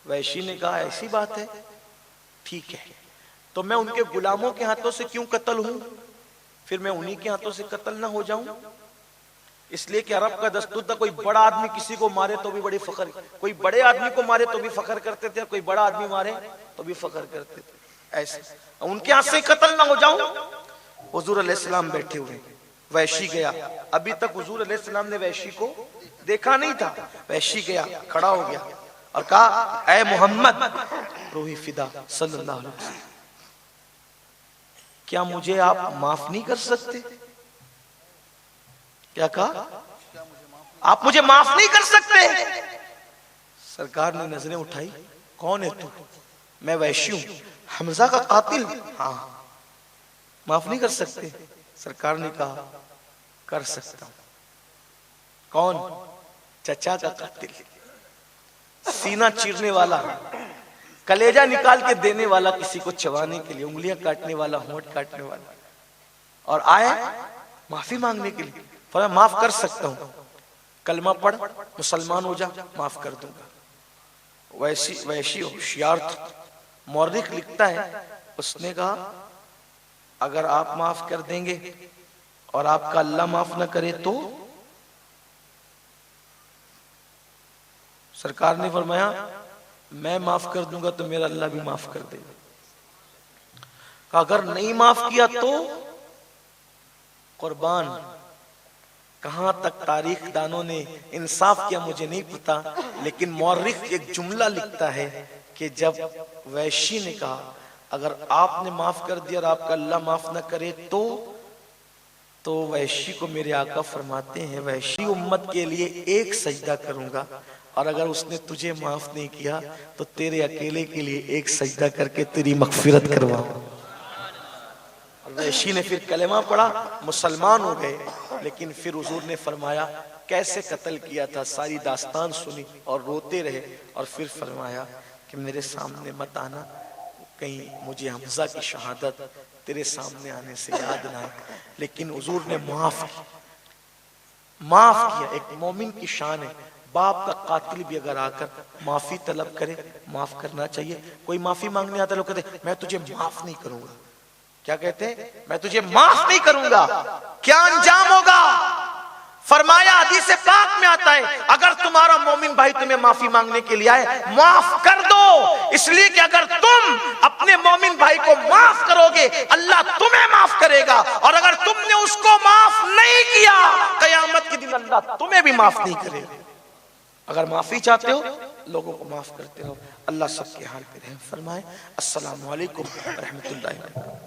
وحشی نے کہا ایسی بات ہے، ٹھیک ہے، تو میں ان کے غلاموں کے ہاتھوں سے کیوں قتل ہوں؟ پھر میں انہی کے ہاتھوں سے قتل نہ ہو جاؤں؟ اس لیے کہ عرب کا دستور تھا کوئی بڑا آدمی کسی کو مارے تو بھی بڑی فخر، کوئی بڑے آدمی کو مارے تو بھی فخر کرتے تھے، کوئی بڑا آدمی مارے تو بھی فخر کرتے تھے. ایسے ان کے ہاتھ سے قتل نہ ہو جاؤں. حضور علیہ السلام بیٹھے ہوئے وحشی گیا, ابھی تک حضور علیہ السلام نے وحشی کو دیکھا نہیں تھا. وحشی گیا, کھڑا ہو گیا اور کہا اے محمد روحی فدا صلی اللہ علیہ وسلم, کیا مجھے آپ معاف نہیں کر سکتے؟ کیا کہا؟ آپ مجھے معاف نہیں کر سکتے؟ سرکار نے نظریں اٹھائی, کون ہے تو؟ میں وحشی ہوں, حمزہ کا قاتل. ہاں, معاف نہیں کر سکتے؟ سرکار نے کہا کر سکتا ہوں. کون؟ چچا کا قاتل, سینہ چیرنے والا, کلیجہ نکال کے دینے والا, کسی کو چبانے کے لیے, انگلیاں کاٹنے والا, ہونٹ کاٹنے والا, اور آئے معافی مانگنے کے لیے. فرمایا معاف کر سکتا ہوں, کلمہ پڑھ مسلمان ہو جا, معاف کر دوں گا. وحشی ہوشیار تھا. مورخ لکھتا ہے اس نے کہا اگر آپ معاف کر دیں گے اور آپ کا اللہ معاف نہ کرے تو؟ سرکار نے فرمایا میں معاف کر دوں گا تو میرا اللہ بھی معاف کر دے گا. اگر نہیں معاف کیا تو؟ قربان, کہاں تک تاریخ دانوں نے انصاف کیا مجھے نہیں پتا, لیکن مورخ ایک جملہ لکھتا ہے کہ جب وحشی نے کہا اگر آپ نے معاف کر دیا اور آپ کا اللہ معاف نہ کرے تو وحشی کو میرے آقا فرماتے ہیں وحشی امت کے لیے ایک سجدہ کروں گا, اور اگر اس نے تجھے معاف نہیں کیا تو تیرے اکیلے کے لیے ایک سجدہ کر کے تیری مغفرت کرواؤں. وحشی نے پھر کلمہ پڑھا, مسلمان ہو گئے. لیکن پھر حضور نے فرمایا کیسے قتل کیا تھا, ساری داستان سنی اور روتے رہے, اور پھر فرمایا کہ میرے سامنے مت آنا, کہیں مجھے حمزہ کی شہادت تیرے سامنے آنے سے یاد نہ آئے. لیکن حضور نے معاف کیا. ایک مومن کی شان ہے, باپ کا قاتل بھی اگر آ کر معافی طلب کرے معاف کرنا چاہیے. کوئی معافی مانگنے آتا ہے, لوگ کہتے ہیں میں تجھے معاف نہیں کروں گا. کیا کہتے ہیں؟ میں تجھے معاف نہیں کروں گا. کیا انجام ہوگا؟ فرمایا حدیث پاک میں آتا ہے اگر تمہارا مومن بھائی تمہیں معافی مانگنے کے لیے آئے معاف کر دو, اس لیے کہ اگر تم اپنے مومن بھائی کو معاف کرو گے اللہ تمہیں معاف کرے گا, اور اگر تم نے اس کو معاف نہیں کیا قیامت کے دن اللہ تمہیں بھی معاف نہیں کرے گا. اگر معافی چاہتے ہو لوگوں کو معاف کرتے رہو. اللہ سب کے حال پہ رحم فرمائے. السلام علیکم ورحمۃ اللہ وبرکاتہ.